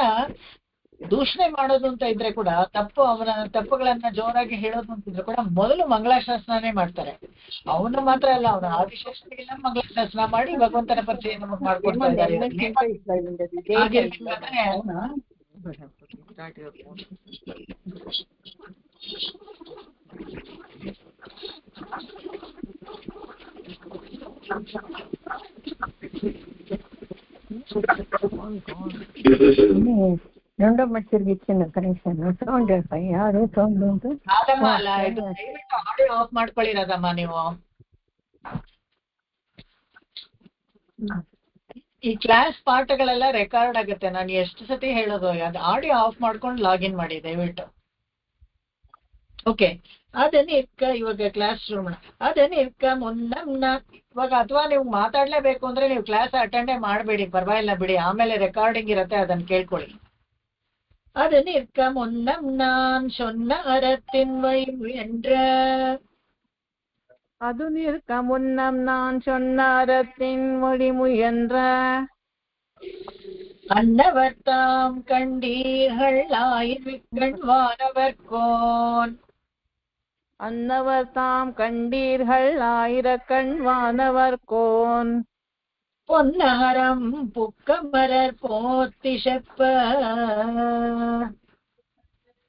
ದೂಷಣೆ ಮಾಡೋದು ಅಂತ ಇದ್ರೆ ಕೂಡ, ಅವನ ತಪ್ಪುಗಳನ್ನ ಜೋರಾಗಿ ಹೇಳೋದು ಅಂತಿದ್ರೆ ಕೂಡ ಮೊದಲು ಮಂಗಳಾಶಾಸನೇ ಮಾಡ್ತಾರೆ. ಅವನು ಮಾತ್ರ ಅಲ್ಲ, ಅವನ ಆದಿಶೇಷನಿಗೆಲ್ಲ ಮಂಗಳಾಶಾಸನ ಮಾಡಿ ಭಗವಂತನ ಪರಿಚಯ ನಮಗ್ ಮಾಡ್ಕೊಡ್ತಾ ಇದ್ದಾರೆ. రెండో మచ్చరికి ఇచ్చిన కనెక్షన్ సౌండ్ ಯಾರು ಸೌಂಡ್ ಉಂಟು. ಆಡಿಯೋ ಆಫ್ ಮಾಡ್ಕೊಳ್ಳಿರೋದಮ್ಮ ನೀವು. ಈ ಕ್ಲಾಸ್ ಪಾಠಗಳೆಲ್ಲ ರೆಕಾರ್ಡ್ ಆಗುತ್ತೆ, ನಾನು ಎಷ್ಟು ಸತಿ ಹೇಳೋದು, ಅದು ಆಡಿಯೋ ಆಫ್ ಮಾಡ್ಕೊಂಡು ಲಾಗಿನ್ ಮಾಡಿ ದಯವಿಟ್ಟು. ಓಕೆ, ಅದನ್ನ ಇವಾಗ ಕ್ಲಾಸ್ ರೂಮ್ ಅದನ್ನ ಮುನ್ನ ಇವಾಗ, ಅಥವಾ ನೀವು ಮಾತಾಡ್ಲೇಬೇಕು ಅಂದ್ರೆ ನೀವು ಕ್ಲಾಸ್ ಅಟೆಂಡೇ ಮಾಡಬೇಡಿ, ಪರವಾಗಿಲ್ಲ ಬಿಡಿ, ಆಮೇಲೆ ರೆಕಾರ್ಡಿಂಗ್ ಇರುತ್ತೆ, ಅದನ್ನ ಕೇಳ್ಕೊಳ್ಳಿ. ಅದನ್ನ ಮುನ್ನಂ ನಾನ್ சொன்ன அறத்தின் வைவு என்ற அது நிற்க முன்னம் நான் சொன்ன அறத்தின் மொழி முயன்ற அன்னவர் தாம் கண்டீர்கள் ஆயிரக்கண்வானவர்கோன். அன்னவர் தாம் கண்டீர்கள் ஆயிரக்கண்வானவர்கோன். பொன்னகரம் புக்கமரர் போத்தி செப்ப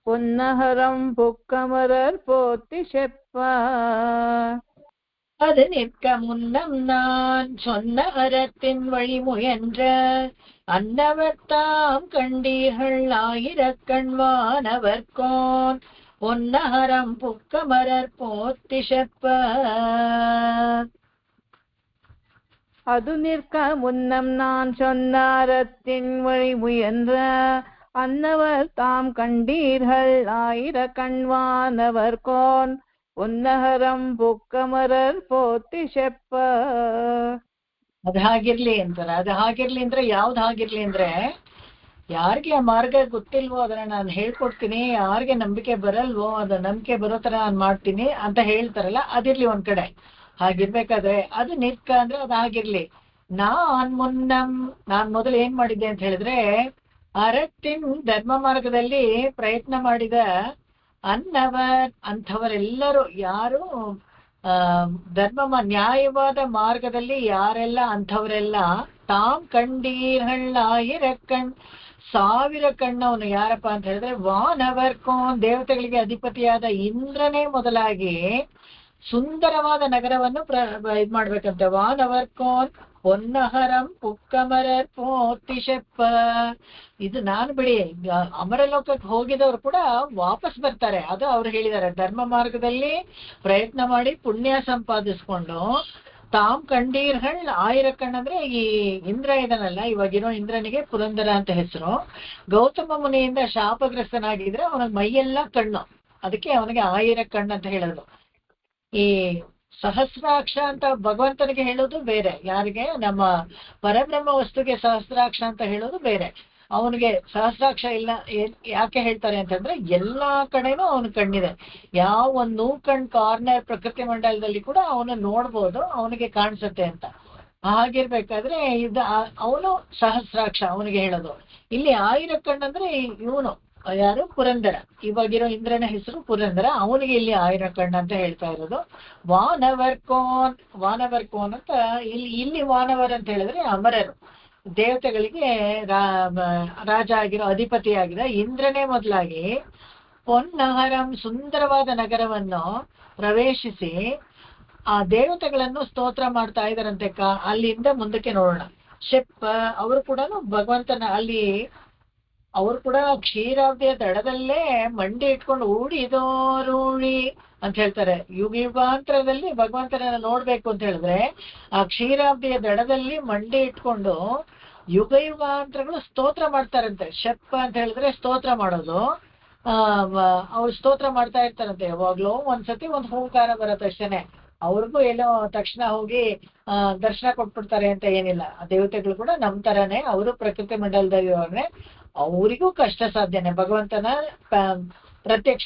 பொன்னகரம் புக்கமரர் போத்தி செப்ப அது நிற்க முன்னம் நான் சொன்ன அறத்தின் வழி முயன்ற அன்னவர் தாம் கண்டீர்கள் ஆயிரக்கண்வானவர்கோன் பொன்னகரம் புக்கமரர் போத்தி செப்ப அது நிற்க முன்னம் நான் சொன்ன அறத்தின் வழி முயன்ற அன்னவர் தாம் கண்டீர்கள் ஆயிரக்கண்வானவர்கோன் பொன்னகரம் புಕ್ಕಮರರ್ ಪೋತಿ ಶೆಪ್ಪ. ಅದು ಹಾಗಿರ್ಲಿ ಅಂತಾರೆ. ಅದು ಹಾಗಿರ್ಲಿ ಅಂದ್ರೆ ಯಾವ್ದು ಹಾಗಿರ್ಲಿ ಅಂದ್ರೆ, ಯಾರಿಗೆ ಆ ಮಾರ್ಗ ಗೊತ್ತಿಲ್ವೋ ಅದನ್ನ ನಾನು ಹೇಳ್ಕೊಡ್ತೀನಿ, ಯಾರಿಗೆ ನಂಬಿಕೆ ಬರಲ್ವೋ ಅದ ನಂಬಿಕೆ ಬರೋ ತರ ನಾನು ಮಾಡ್ತೀನಿ ಅಂತ ಹೇಳ್ತಾರಲ್ಲ, ಅದಿರ್ಲಿ ಒಂದ್ ಕಡೆ. ಹಾಗಿರ್ಬೇಕಾದ್ರೆ ಅದು ನಿತ್ಕ ಅಂದ್ರೆ ಅದು ಹಾಗಿರ್ಲಿ. ನಾನ್ ಮೊದಲು ಏನ್ ಮಾಡಿದ್ದೆ ಅಂತ ಹೇಳಿದ್ರೆ, ಅರತ್ತಿನ್ ಧರ್ಮ ಮಾರ್ಗದಲ್ಲಿ ಪ್ರಯತ್ನ ಮಾಡಿದ ಅನ್ನವರ್ ಅಂಥವರೆಲ್ಲರೂ ಯಾರು ನ್ಯಾಯವಾದ ಮಾರ್ಗದಲ್ಲಿ ಯಾರೆಲ್ಲ ಅಂಥವರೆಲ್ಲ ತಾಮ್ ಕಂಡೀರ್ಹಳ್ಳಾಯಿರಕ್ಕಣ್ 1000 ಕಣ್ಣವನು ಯಾರಪ್ಪ ಅಂತ ಹೇಳಿದ್ರೆ ವಾನವರ್ಕೋನ್ ದೇವತೆಗಳಿಗೆ ಅಧಿಪತಿಯಾದ ಇಂದ್ರನೇ ಮೊದಲಾಗಿ ಸುಂದರವಾದ ನಗರವನ್ನು ಇದ್ ಮಾಡ್ಬೇಕಂತೆ. ವಾನವರ್ಕೋನ್ ಪೊನ್ನಹರಂ ಪುಕ್ಕಮರರ್ ಪೋತಿ ಶೆಪ್ಪ. ಇದು ನಾನು ಬಿಡಿ, ಅಮರಲೋಕಕ್ಕೆ ಹೋಗಿದವರು ಕೂಡ ವಾಪಸ್ ಬರ್ತಾರೆ. ಅದು ಅವ್ರು ಹೇಳಿದ್ದಾರೆ, ಧರ್ಮ ಮಾರ್ಗದಲ್ಲಿ ಪ್ರಯತ್ನ ಮಾಡಿ ಪುಣ್ಯ ಸಂಪಾದಿಸ್ಕೊಂಡು ತಾಮ್ ಕಂಡೀರ್ಗಳ್ 1000 ಕಣ್ಣಂದ್ರೆ ಈ ಇಂದ್ರ ಇದನ್ನಲ್ಲ, ಇವಾಗಿರೋ ಇಂದ್ರನಿಗೆ ಪುರಂದರ ಅಂತ ಹೆಸರು. ಗೌತಮ ಮುನಿಯಿಂದ ಶಾಪಗ್ರಸ್ತನಾಗಿದ್ರೆ ಅವನಿಗೆ ಮೈಯೆಲ್ಲ ಕಣ್ಣು, ಅದಕ್ಕೆ ಅವನಿಗೆ 1000 ಕಣ್ಣು ಅಂತ ಹೇಳೋದು. ಈ ಸಹಸ್ರಾಕ್ಷ ಅಂತ ಭಗವಂತನಿಗೆ ಹೇಳೋದು ಬೇರೆ, ಯಾರಿಗೆ ನಮ್ಮ ಪರಬ್ರಹ್ಮ ವಸ್ತುಗೆ ಸಹಸ್ರಾಕ್ಷ ಅಂತ ಹೇಳೋದು ಬೇರೆ. ಅವನಿಗೆ ಸಹಸ್ರಾಕ್ಷ ಇಲ್ಲ. ಯಾಕೆ ಹೇಳ್ತಾರೆ ಅಂತಂದ್ರೆ, ಎಲ್ಲಾ ಕಡೆನೂ ಅವನು ಕಣ್ಣಿದೆ. ಯಾವ ಒಂದು ಕಣ್ ಕಾರ್ನರ್ ಪ್ರಕೃತಿ ಮಂಡಲದಲ್ಲಿ ಕೂಡ ಅವನು ನೋಡ್ಬೋದು, ಅವನಿಗೆ ಕಾಣಿಸುತ್ತೆ ಅಂತ. ಹಾಗಿರ್ಬೇಕಾದ್ರೆ ಅವನು ಸಹಸ್ರಾಕ್ಷ ಅವನಿಗೆ ಹೇಳೋದು. ಇಲ್ಲಿ 1000 ಕಣ್ಣಂದ್ರೆ ಇವನು ಯಾರು, ಪುರಂದರ. ಇವಾಗಿರೋ ಇಂದ್ರನ ಹೆಸರು ಪುರಂದರ, ಅವನಿಗೆ ಇಲ್ಲಿ 1000 ಕಣ್ಣು ಅಂತ ಹೇಳ್ತಾ ಇರೋದು. ವಾನವರ್ಕೋನ್ ಅಂತ ಇಲ್ಲಿ ವಾನವರ್ ಅಂತ ಹೇಳಿದ್ರೆ ಅಮರರು, ದೇವತೆಗಳಿಗೆ ರಾಜ ಆಗಿರೋ ಅಧಿಪತಿ ಆಗಿರೋ ಇಂದ್ರನೇ ಮೊದಲಾಗಿ ಪೊನ್ನಹರಂ ಸುಂದರವಾದ ನಗರವನ್ನು ಪ್ರವೇಶಿಸಿ ಆ ದೇವತೆಗಳನ್ನು ಸ್ತೋತ್ರ ಮಾಡ್ತಾ ಇದ್ದಾರಂತೆ. ಅಲ್ಲಿಂದ ಮುಂದಕ್ಕೆ ನೋಡೋಣ. ಶೆಪ್ಪ ಅವರು ಕೂಡ ಭಗವಂತನ ಅಲ್ಲಿ ಅವ್ರು ಕೂಡ ಕ್ಷೀರಾಬ್ದಿಯ ದಡದಲ್ಲೇ ಮಂಡಿ ಇಟ್ಕೊಂಡು ಊಡಿದೋರೂಳಿ ಅಂತ ಹೇಳ್ತಾರೆ. ಯುಗಾಂತರದಲ್ಲಿ ಭಗವಂತನ ನೋಡ್ಬೇಕು ಅಂತ ಹೇಳಿದ್ರೆ ಆ ಕ್ಷೀರಾಬ್ದಿಯ ದಡದಲ್ಲಿ ಮಂಡಿ ಇಟ್ಕೊಂಡು ಯುಗಾಂತರಗಳು ಸ್ತೋತ್ರ ಮಾಡ್ತಾರಂತೆ. ಶೆಪ್ಪ ಅಂತ ಹೇಳಿದ್ರೆ ಸ್ತೋತ್ರ ಮಾಡೋದು. ಅವ್ರು ಸ್ತೋತ್ರ ಮಾಡ್ತಾ ಇರ್ತಾರಂತೆ. ಯಾವಾಗ್ಲೂ ಒಂದ್ಸತಿ ಒಂದು ಹೂಂಕಾರ ಬರುತ್ತೆ ಅಷ್ಟೇನೆ. ಅವ್ರಿಗೂ ಎಲ್ಲೋ ತಕ್ಷಣ ಹೋಗಿ ದರ್ಶನ ಕೊಟ್ಬಿಡ್ತಾರೆ ಅಂತ ಏನಿಲ್ಲ. ಆ ದೇವತೆಗಳು ಕೂಡ ನಮ್ ತರಾನೇ, ಅವರು ಪ್ರಕೃತಿ ಮಂಡಲದಲ್ಲಿರೋರ್ನೆ, ಅವರಿಗೂ ಕಷ್ಟ ಸಾಧ್ಯನೇ. ಭಗವಂತನ ಪ್ರತ್ಯಕ್ಷ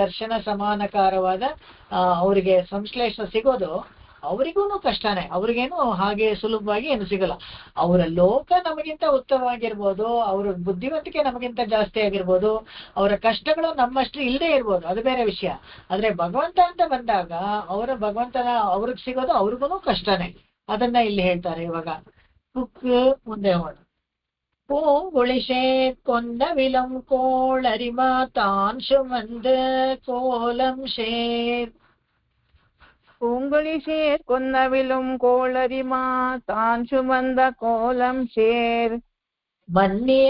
ದರ್ಶನ ಸಮಾನಕಾರವಾದ ಅವರಿಗೆ ಸಂಶ್ಲೇಷ ಸಿಗೋದು ಅವರಿಗೂ ಕಷ್ಟನೇ. ಅವ್ರಿಗೇನು ಹಾಗೆ ಸುಲಭವಾಗಿ ಏನು ಸಿಗಲ್ಲ. ಅವರ ಲೋಕ ನಮಗಿಂತ ಉತ್ತಮವಾಗಿರ್ಬೋದು, ಅವ್ರ ಬುದ್ಧಿವಂತಿಕೆ ನಮಗಿಂತ ಜಾಸ್ತಿ ಆಗಿರ್ಬೋದು, ಅವರ ಕಷ್ಟಗಳು ನಮ್ಮಷ್ಟು ಇಲ್ಲದೆ ಇರ್ಬೋದು, ಅದು ಬೇರೆ ವಿಷಯ. ಆದ್ರೆ ಭಗವಂತ ಅಂತ ಬಂದಾಗ ಭಗವಂತನ ಅವ್ರಿಗೆ ಸಿಗೋದು ಅವ್ರಿಗೂ ಕಷ್ಟನೇ. ಅದನ್ನ ಇಲ್ಲಿ ಹೇಳ್ತಾರೆ ಇವಾಗ. ಮುಂದೆ ಹೋಗೋಣ. பூங்குளிஷே கொண்டவிலம் கோளரிமா தான் சுமந்த கோலம் ஷேர். பூங்குளிஷேர் கொன்னவிலும் கோளரிமா தான் சுமந்த கோலம் ஷேர். மன்னிய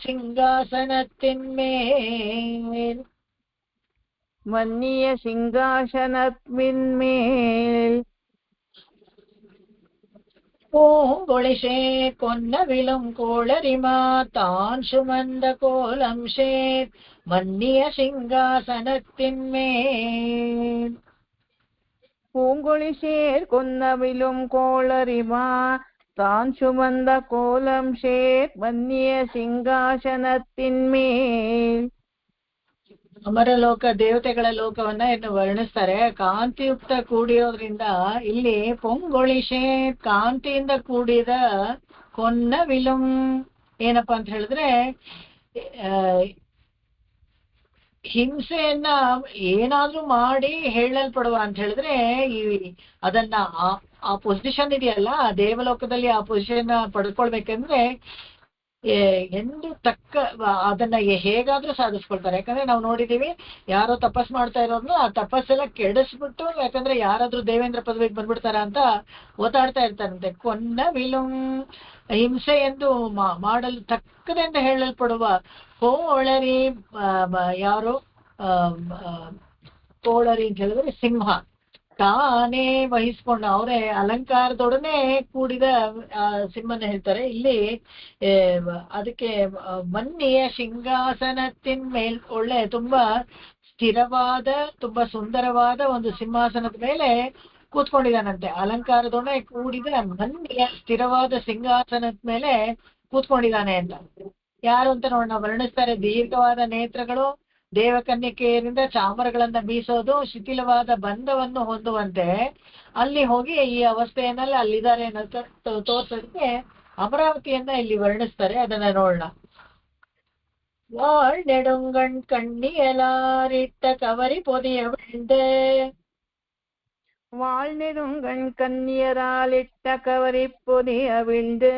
சிங்காசனத்தின் மேல் மன்னிய சிங்காசனத்தின் மேல் பூங்குளிஷே கொன்னவிலும் கோளரிமா தான் சுமந்த கோலம் ஷேர். மன்னிய சிங்காசனத்தின் மேல். பூங்குளிஷேர் கொன்னவிலும் கோளரிமா தான் சுமந்த கோலம் ஷேர். மன்னிய ಸಿಂಹಾಸನத்தின் ಮೇಲ್. ಅಮರಲೋಕ ದೇವತೆಗಳ ಲೋಕವನ್ನ ಇನ್ನು ವರ್ಣಿಸ್ತಾರೆ. ಕಾಂತಿಯುಕ್ತ ಕೂಡಿರೋದ್ರಿಂದ ಇಲ್ಲಿ ಪೊಂಗೊಳಿಶೆ ಕಾಂತಿಯಿಂದ ಕೂಡಿದ ಕೊನ್ನವಿಲುಂ ಏನಪ್ಪಾ ಅಂತ ಹೇಳಿದ್ರೆ, ಹಿಂಸೆಯನ್ನ ಏನಾದ್ರೂ ಮಾಡಿ ಹೇಳಲ್ಪಡುವ ಅಂತ ಹೇಳಿದ್ರೆ ಅದನ್ನ ಆ ಪೊಸಿಷನ್ ಇದೆಯಲ್ಲ, ಆ ದೇವಲೋಕದಲ್ಲಿ ಆ ಪೊಸಿಷನ್ ಪಡ್ಕೊಳ್ಬೇಕಂದ್ರೆ ಎಂದು ತಕ್ಕ ಅದನ್ನ ಹೇಗಾದ್ರೂ ಸಾಧಿಸ್ಕೊಳ್ತಾರೆ. ಯಾಕಂದ್ರೆ ನಾವು ನೋಡಿದೀವಿ, ಯಾರೋ ತಪಸ್ ಮಾಡ್ತಾ ಇರೋರ್ನು ಆ ತಪಸ್ಸೆಲ್ಲ ಕೆಡಿಸ್ಬಿಟ್ಟು, ಯಾಕಂದ್ರೆ ಯಾರಾದ್ರೂ ದೇವೇಂದ್ರ ಪದವಿಗೆ ಬಂದ್ಬಿಡ್ತಾರ ಅಂತ ಓದಾಡ್ತಾ ಇರ್ತಾರಂತೆ. ಕೊನ್ನವಿಲುಂ ಹಿಂಸೆ ಎಂದು ಮಾಡಲು ತಕ್ಕದೆಂದು ಹೇಳಲ್ಪಡುವ ಕೋಳರಿ, ಯಾರು ಕೋಳರಿ ಅಂತ ಹೇಳಿದ್ರೆ ಸಿಂಹ ತಾನೇ ವಹಿಸ್ಕೊಂಡು ಅವರೇ ಅಲಂಕಾರದೊಡನೆ ಕೂಡಿದ ಸಿಂಹನ ಹೇಳ್ತಾರೆ ಇಲ್ಲಿ. ಅದಕ್ಕೆ ಮನ್ನಿಯ ಸಿಂಹಾಸನத்தின் ಮೇಲ್ ಒಳ್ಳೆ ತುಂಬಾ ಸ್ಥಿರವಾದ, ತುಂಬಾ ಸುಂದರವಾದ ಒಂದು ಸಿಂಹಾಸನದ ಮೇಲೆ ಕೂತ್ಕೊಂಡಿದ್ದಾನಂತೆ. ಅಲಂಕಾರದೊಡನೆ ಕೂಡಿದ ಮನ್ನಿಯ ಸ್ಥಿರವಾದ ಸಿಂಹಾಸನದ ಮೇಲೆ ಕೂತ್ಕೊಂಡಿದ್ದಾನೆ ಅಂತ. ಯಾರು ಅಂತ ನೋಡೋಣ, ವರ್ಣಿಸ್ತಾರೆ. ದೀರ್ಘವಾದ ನೇತ್ರಗಳು, ದೇವಕನ್ಯಕೆಯರಿಂದ ಚಾಮರಗಳನ್ನ ಬೀಸೋದು, ಶಿಥಿಲವಾದ ಬಂಧವನ್ನು ಹೊಂದುವಂತೆ ಅಲ್ಲಿ ಹೋಗಿ ಈ ಅವಸ್ಥೆಯನ್ನೆಲ್ಲ ಅಲ್ಲಿದ್ದಾರೆ ಅನ್ನೋ ತೋರ್ಸೋದಕ್ಕೆ ಅಮರಾವತಿಯನ್ನ ಇಲ್ಲಿ ವರ್ಣಿಸ್ತಾರೆ. ಅದನ್ನ ನೋಡೋಣ. வாழ்நெடுங்கண் கண்ணியலாரிட்ட கவரி பொதிய விழுந்து, வாழ்நெடுங்கண் கண்ணியராலிட்ட கவரி பொதிய விழுந்து,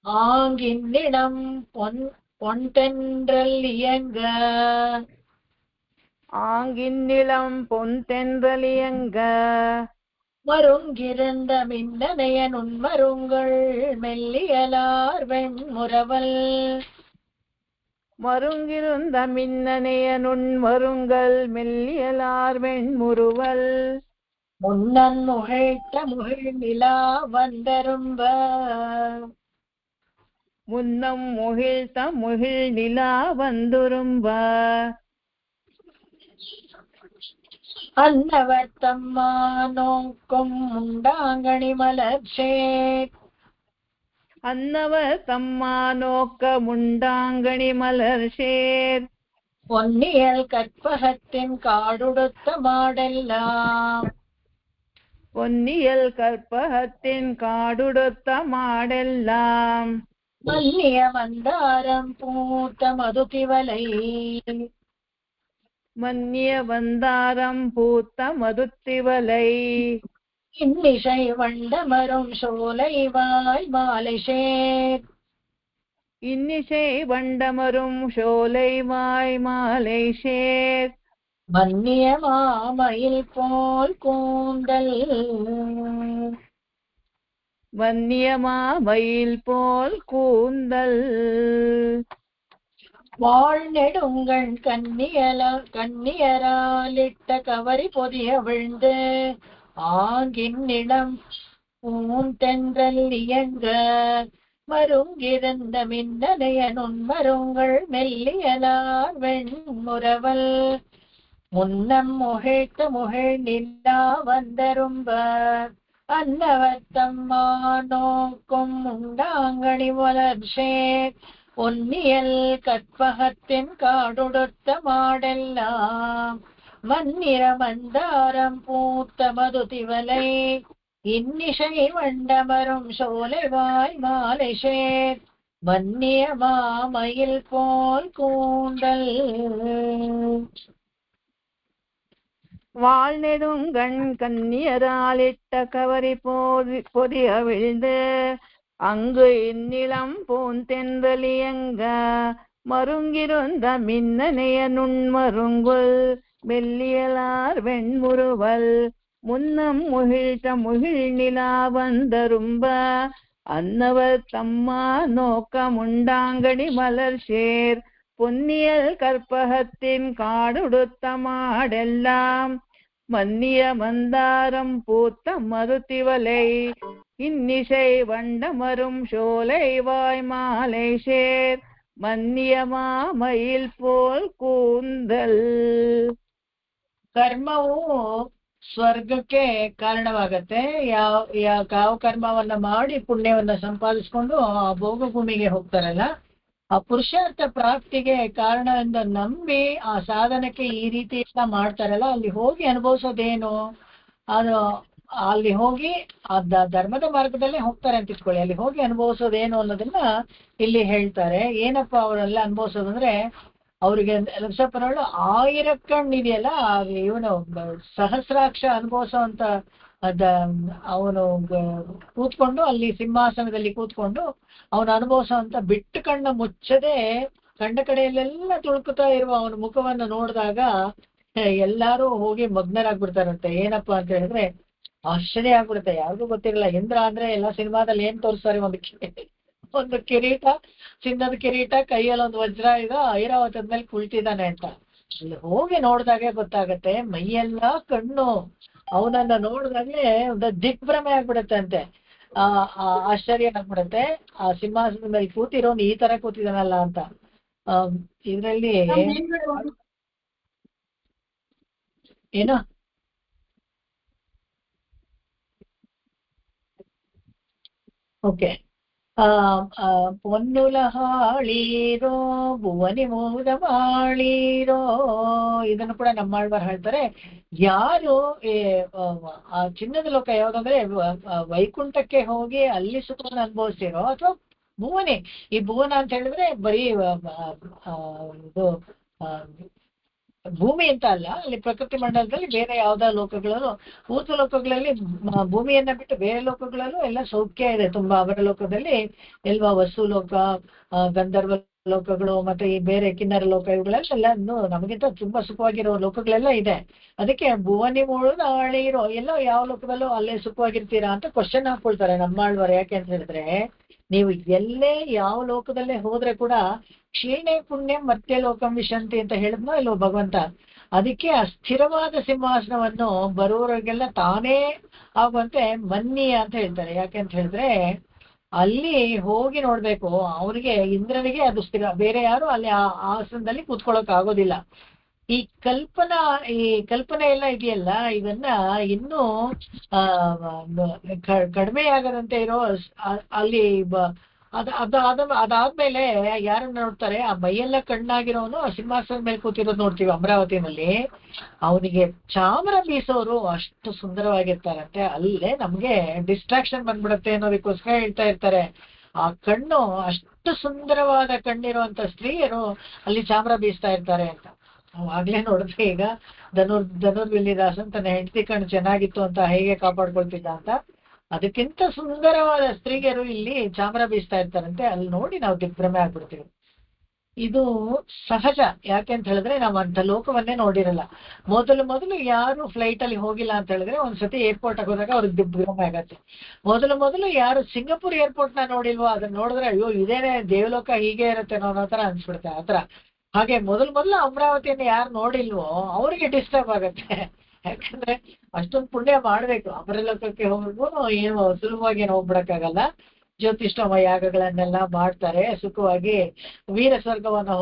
ஆங்கின்னிடம் பொன்தென்றல் இயங்க, ஆங்கின்னிளம் பொன்தென்றல் இயங்க, மருங்கிருந்த மின்னனைய நுண்மருங்கள் மெல்லியலார் வெண்முரவல், மருங்கிருந்த மின்னனைய நுண்மருங்கள் மெல்லியலார் வெண்முறுவல், முன்னன் முகிழ்த்த முகிழ் நிலா வந்தரும்ப, முன்னம் முகிழ்த்த முகிழ் நிலா வந்துரும்ப, அன்னவர் தம்மா நோக்கும் முண்டாங்கணி மலர்ச்சேர், அன்னவர் தம்மா நோக்க முண்டாங்கணி மலர் சேர், பொன்னியல் கற்பகத்தின் காடுடுத்த மாடெல்லாம், பொன்னியல் கற்பகத்தின் காடுடுத்த மாடெல்லாம், மல்லிய மந்தாரம் பூத்த மதுதிவலை, மன்னிய வந்தாரம் பூத்த மதுத்திவலை, இன்னிசை வண்டமரும் சோலை வாய் மாலை சேர், இன்னிசை வண்டமரும் சோலை வாய் மாலை சேர், மன்னிய மாமயில் போல் கூந்தல், வன்னியமா மயில் போல் கூந்தல், வாழ்நெடுங்கண் கண்ணியராலிட்ட கவரி பொதிய விழுந்து, ஆங்கின்னிடம் பூந்தென்றல் இயங்க, மருங்கிருந்த மின்னனைய நுண்மருங்கள் மெல்லியலார் வெண்முரவல், முன்னம் முகிழ்த்த முகிழ் நிலா வந்தரும்ப, அன்னவர் தம்மா நோக்கும் உண்டாங்கணி வளர்ச்சேர், பொன்னியல் கற்பகத்தின் காடுடுத்த மாடெல்லாம், மன்னிர மந்தாரம் பூத்த மதுதிவலை, இன்னிசை வண்டமரும் சோலை வாய் மாலை சேர், மன்னிய மாமயில் போல் கூந்தல். வாழ்நெடுங்கண் கண்ணியராலிட்ட கவரி பொதிய விழுந்து, அங்கு இந்நிலம் பூந்தென்றலியங்க, மருங்கிருந்த மின்னனைய நுண்மருங்குல் மெல்லியலார் வெண்முறுவல், முன்னம் முகிழ்த்த முகிழ் நிலா வந்தரும்ப, அன்னவர் தம்மா நோக்க முண்டாங்கணி மலர் சேர், பொன்னியல் கற்பகத்தின் காடுடுத்த மாடெல்லாம், மன்னிய மந்தாரம் பூத்த மதுத்திவலை, இன்னிசை வண்டமரும் சோலை வாய் மாலை சேர், மன்னிய மாமயில் போல் ಕೂಂದಲ್. ಕರ್ಮವು ಸ್ವರ್ಗಕ್ಕೆ ಕಾರಣವಾಗತ್ತೆ. ಯಾವ ಕರ್ಮವನ್ನ ಮಾಡಿ ಪುಣ್ಯವನ್ನ ಸಂಪಾದಿಸ್ಕೊಂಡು ಆ ಭೋಗ ಭೂಮಿಗೆ ಹೋಗ್ತಾರಲ್ಲ, ಆ ಪುರುಷಾರ್ಥ ಪ್ರಾಪ್ತಿಗೆ ಕಾರಣ ಎಂದು ನಂಬಿ ಆ ಸಾಧನಕ್ಕೆ ಈ ರೀತಿ ಎಲ್ಲ ಮಾಡ್ತಾರಲ್ಲ, ಅಲ್ಲಿ ಹೋಗಿ ಅನುಭವಿಸೋದೇನು, ಅದು ಅಲ್ಲಿ ಹೋಗಿ ಧರ್ಮದ ಮಾರ್ಗದಲ್ಲೇ ಹೋಗ್ತಾರೆ ಅಂತ ಇಟ್ಕೊಳ್ಳಿ, ಅಲ್ಲಿ ಹೋಗಿ ಅನುಭವಿಸೋದೇನು ಅನ್ನೋದನ್ನ ಇಲ್ಲಿ ಹೇಳ್ತಾರೆ. ಏನಪ್ಪ ಅವರೆಲ್ಲ ಅನುಭವಿಸೋದಂದ್ರೆ, ಅವ್ರಿಗೆ ಲಕ್ಷಪರಳು 1000 ಕಣ್ಣು ಇದೆಯಲ್ಲ, ಇವನು ಸಹಸ್ರಾಕ್ಷ ಅನುಭವಿಸೋ ಅಂತ ಅದ ಅವನು ಕೂತ್ಕೊಂಡು ಅಲ್ಲಿ ಸಿಂಹಾಸನದಲ್ಲಿ ಕೂತ್ಕೊಂಡು ಅವನ ಅನುಭವಿಸೋ ಅಂತ ಬಿಟ್ಟು ಕಣ್ಣ ಮುಚ್ಚದೆ ಕಂಡ ಕಡೆಯಲ್ಲೆಲ್ಲ ತುಳುಕುತ್ತಾ ಇರುವ ಅವನ ಮುಖವನ್ನು ನೋಡಿದಾಗ ಎಲ್ಲಾರು ಹೋಗಿ ಮಗ್ನರಾಗ್ಬಿಡ್ತಾರಂತೆ. ಏನಪ್ಪಾ ಅಂತ ಹೇಳಿದ್ರೆ ಆಶ್ಚರ್ಯ ಆಗ್ಬಿಡುತ್ತೆ, ಯಾರಿಗೂ ಗೊತ್ತಿರಲ್ಲ. ಇಂದ್ರ ಅಂದ್ರೆ ಎಲ್ಲ ಸಿನಿಮಾದಲ್ಲಿ ಏನ್ ತೋರಿಸ್ತಾರೆ, ಒಂದು ಕಿರೀಟ, ಚಿನ್ನದ ಕಿರೀಟ, ಕೈಯಲ್ಲಿ ಒಂದು ವಜ್ರ, ಈಗ ಐರಾವತದ ಮೇಲೆ ಕುಳಿತಿದ್ದಾನೆ ಅಂತ. ಅಲ್ಲಿ ಹೋಗಿ ನೋಡ್ದಾಗೆ ಗೊತ್ತಾಗತ್ತೆ, ಮೈಯೆಲ್ಲ ಕಣ್ಣು ಅವನನ್ನ ನೋಡಿದಾಗ್ಲೇ ಒಂದು ದಿಗ್ಭ್ರಮೆ ಆಗ್ಬಿಡತ್ತೆ ಅಂತೆ. ಆಶ್ಚರ್ಯ ಆಗ್ಬಿಡತ್ತೆ, ಆ ಸಿಂಹಾಸನದ ಮೇಲೆ ಕೂತಿರೋನು ಈ ತರ ಕೂತಿದಾನಲ್ಲ ಅಂತ. ಇದ್ರಲ್ಲಿ ಏನೋ ಓಕೆ, ಪೊನ್ನುಲ ಹಾಳೀರೋ ಭುವನಿ ಮೋದ ಮಾಡೀರೋ, ಇದನ್ನು ಕೂಡ ನಮ್ಮಾಳ್ವಾರ್ ಹೇಳ್ತಾರೆ. ಯಾರು ಆ ಚಿನ್ನದ ಲೋಕ ಯಾವ್ದಂದ್ರೆ ವೈಕುಂಠಕ್ಕೆ ಹೋಗಿ ಅಲ್ಲಿ ಸುಖವನ್ನು ಅನುಭವಿಸಿರೋ, ಅಥವಾ ಭುವನಿ, ಈ ಭುವನ ಅಂತ ಹೇಳಿದ್ರೆ ಬರೀ ಇದು ಭೂಮಿ ಅಂತ ಅಲ್ಲ, ಅಲ್ಲಿ ಪ್ರಕೃತಿ ಮಂಡಲದಲ್ಲಿ ಬೇರೆ ಯಾವ್ದಾ ಲೋಕಗಳಲ್ಲೂ, ಊರ್ಧ್ವ ಲೋಕಗಳಲ್ಲಿ ಭೂಮಿಯನ್ನ ಬಿಟ್ಟು ಬೇರೆ ಲೋಕಗಳಲ್ಲೂ ಎಲ್ಲ ಸೌಖ್ಯ ಇದೆ ತುಂಬಾ. ಅವರ ಲೋಕದಲ್ಲಿ ಎಲ್ವಾ ವಸು ಲೋಕ, ಗಂಧರ್ವ ಲೋಕಗಳು, ಮತ್ತೆ ಈ ಬೇರೆ ಕಿನ್ನರ ಲೋಕ, ಇವುಗಳೆಲ್ಲ ನಮಗಿಂತ ತುಂಬಾ ಸುಖವಾಗಿರೋ ಲೋಕಗಳೆಲ್ಲ ಇದೆ. ಅದಕ್ಕೆ ಭುವನಿ ಮೂಳುದು ಆಳಿರೋ, ಎಲ್ಲೋ ಯಾವ ಲೋಕದಲ್ಲೂ ಅಲ್ಲೇ ಸುಖವಾಗಿರ್ತೀರಾ ಅಂತ ಕ್ವಶನ್ ಹಾಕೊಳ್ತಾರೆ ನಮ್ಮಾಳ್ವಾರು. ಯಾಕೆ ಅಂತ ಹೇಳಿದ್ರೆ, ನೀವು ಎಲ್ಲೇ ಯಾವ ಲೋಕದಲ್ಲೇ ಹೋದ್ರೆ ಕೂಡ ಕ್ಷೀಣೆ ಪುಣ್ಯ ಮತ್ತೆ ಲೋಕಂ ವಿಶಂತಿ ಅಂತ ಹೇಳಿದ್ನೋ ಇಲ್ವೋ ಭಗವಂತ. ಅದಕ್ಕೆ ಅಸ್ಥಿರವಾದ ಸಿಂಹಾಸನವನ್ನು ಬರುವವರಿಗೆಲ್ಲ ತಾನೇ ಆಗುವಂತೆ ಮನ್ನಿ ಅಂತ ಹೇಳ್ತಾರೆ. ಯಾಕೆ ಅಂತ ಹೇಳಿದ್ರೆ, ಅಲ್ಲಿ ಹೋಗಿ ನೋಡ್ಬೇಕು, ಅವನಿಗೆ ಇಂದ್ರನಿಗೆ ಅದು ಸ್ಥಿರ, ಬೇರೆ ಯಾರು ಅಲ್ಲಿ ಆ ಆಸನದಲ್ಲಿ ಕೂತ್ಕೊಳ್ಳೋಕೆ ಆಗೋದಿಲ್ಲ. ಈ ಕಲ್ಪನೆ ಎಲ್ಲ ಇದೆಯಲ್ಲ, ಇದನ್ನ ಇನ್ನೂ ಕಡಿಮೆ ಆಗದಂತೆ ಇರೋ ಅಲ್ಲಿ ಅದಾದ್ಮೇಲೆ ಯಾರನ್ನ ನೋಡ್ತಾರೆ, ಆ ಮೈಯೆಲ್ಲ ಕಣ್ಣಾಗಿರೋನು ಆ ಸಿಂಹಾಸನದ ಮೇಲೆ ಕೂತಿರೋದು ನೋಡ್ತೀವಿ ಅಮರಾವತಿನಲ್ಲಿ. ಅವನಿಗೆ ಚಾಮರ ಬೀಸೋರು ಅಷ್ಟು ಸುಂದರವಾಗಿರ್ತಾರಂತೆ. ಅಲ್ಲೇ ನಮ್ಗೆ ಡಿಸ್ಟ್ರಾಕ್ಷನ್ ಬಂದ್ಬಿಡುತ್ತೆ ಅನ್ನೋದಕ್ಕೋಸ್ಕರ ಹೇಳ್ತಾ ಇರ್ತಾರೆ. ಆ ಕಣ್ಣು ಅಷ್ಟು ಸುಂದರವಾದ ಕಣ್ಣಿರುವಂತ ಸ್ತ್ರೀಯರು ಅಲ್ಲಿ ಚಾಮರ ಬೀಸ್ತಾ ಇರ್ತಾರೆ ಅಂತ. ಆಗ್ಲೇ ನೋಡಿದ್ರೆ, ಈಗ ಧನುರ್ವಿಲ್ಲಿದಾಸನ್ ತನ್ನ ಹೆಂಡತಿ ಕಣ್ಣು ಚೆನ್ನಾಗಿತ್ತು ಅಂತ ಹೇಗೆ ಕಾಪಾಡ್ಕೊಳ್ತಿದ್ದ ಅಂತ, ಅದಕ್ಕಿಂತ ಸುಂದರವಾದ ಸ್ತ್ರೀಯರು ಇಲ್ಲಿ ಚಾಮರ ಬೀಸ್ತಾ ಇರ್ತಾರಂತೆ. ಅಲ್ಲಿ ನೋಡಿ ನಾವು ದಿಗ್ಭ್ರಮೆ ಆಗ್ಬಿಡ್ತೀವಿ. ಇದು ಸಹಜ. ಯಾಕೆ ಅಂತ ಹೇಳಿದ್ರೆ, ನಾವು ಅಂತ ಲೋಕವನ್ನೇ ನೋಡಿರಲ್ಲ. ಮೊದಲು ಯಾರು ಫ್ಲೈಟ್ ಅಲ್ಲಿ ಹೋಗಿಲ್ಲ ಅಂತ ಹೇಳಿದ್ರೆ, ಒಂದ್ಸತಿ ಏರ್ಪೋರ್ಟ್ ಹೋದಾಗ ಅವ್ರಿಗೆ ದಿಗ್ಭ್ರಮೆ ಆಗತ್ತೆ. ಮೊದಲು ಯಾರು ಸಿಂಗಾಪುರ್ ಏರ್ಪೋರ್ಟ್ ನ ನೋಡಿಲ್ವೋ, ಅದನ್ನ ನೋಡಿದ್ರೆ ಅಯ್ಯೋ ಇದೇನೆ ದೇವಲೋಕ, ಹೀಗೆ ಇರುತ್ತೆ ಅನ್ನೋ ತರ ಅನ್ಸ್ಬಿಡುತ್ತೆ ಆತರ. ಹಾಗೆ ಮೊದಲು ಅಮರಾವತಿಯನ್ನು ಯಾರು ನೋಡಿಲ್ವೋ ಅವರಿಗೆ ಡಿಸ್ಟರ್ಬ್ ಆಗತ್ತೆ. ಯಾಕಂದ್ರೆ ಅಷ್ಟೊಂದು ಪುಣ್ಯ ಮಾಡ್ಬೇಕು. ಅಮರಲೋಕಕ್ಕೆ ಹೋಗ್ಬೇಕು ಏನು ಸುಲಭವಾಗಿ ಏನು ಹೋಗ್ಬಿಡಕ್ಕಾಗಲ್ಲ. ಜ್ಯೋತಿಷ್ಠೋಮ ಯಾಗಗಳನ್ನೆಲ್ಲ ಮಾಡ್ತಾರೆ ಸುಖವಾಗಿ. ವೀರ ಸ್ವರ್ಗವನ್ನು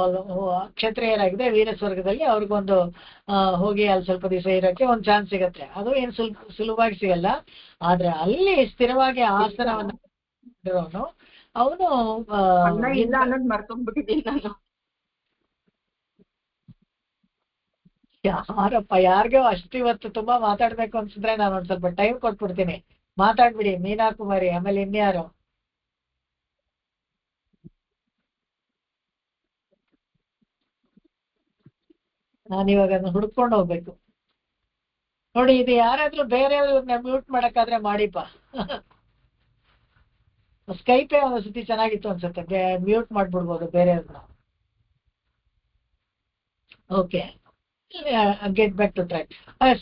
ಕ್ಷತ್ರಿಯರಾಗಿದೆ, ವೀರ ಸ್ವರ್ಗದಲ್ಲಿ ಅವ್ರಿಗೊಂದು ಹೋಗಿ ಅಲ್ಲಿ ಸ್ವಲ್ಪ ದಿವಸ ಇರೋಕ್ಕೆ ಒಂದು ಚಾನ್ಸ್ ಸಿಗತ್ತೆ. ಅದು ಏನು ಸುಲಭವಾಗಿ ಸಿಗಲ್ಲ. ಆದ್ರೆ ಅಲ್ಲಿ ಸ್ಥಿರವಾಗಿ ಆಸನವನ್ನು ಅವನು ಇಲ್ಲ ಅನ್ನೋದು ಮರ್ತೋಗ್ಬಿಟ್ಟಿದ್ದೀನಿ ನಾನು. ಯಾರಪ್ಪ, ಯಾರಿಗೋ ಅಷ್ಟು ಇವತ್ತು ತುಂಬಾ ಮಾತಾಡ್ಬೇಕು ಅನ್ಸಿದ್ರೆ ನಾನು ಒಂದ್ ಸ್ವಲ್ಪ ಟೈಮ್ ಕೊಟ್ಬಿಡ್ತೀನಿ, ಮಾತಾಡ್ಬಿಡಿ. ಮೀನಾ ಕುಮಾರಿ, ಆಮೇಲೆ ಇನ್ಯಾರು? ನಾನಿವಾಗ ಅದನ್ನ ಹುಡ್ಕೊಂಡು ಹೋಗ್ಬೇಕು ನೋಡಿ. ಇದು ಯಾರಾದ್ರೂ ಬೇರೆಯವ್ರನ್ನ ಮ್ಯೂಟ್ ಮಾಡಕ್ಕಾದ್ರೆ ಮಾಡಿಪ್ಪ. ಸ್ಕೈಪೇ ಒಂದ್ಸತಿ ಚೆನ್ನಾಗಿತ್ತು ಅನ್ಸುತ್ತೆ, ಮ್ಯೂಟ್ ಮಾಡ್ಬಿಡ್ಬೋದು ಬೇರೆಯವ್ರನ್ನ. Okay, get back to track.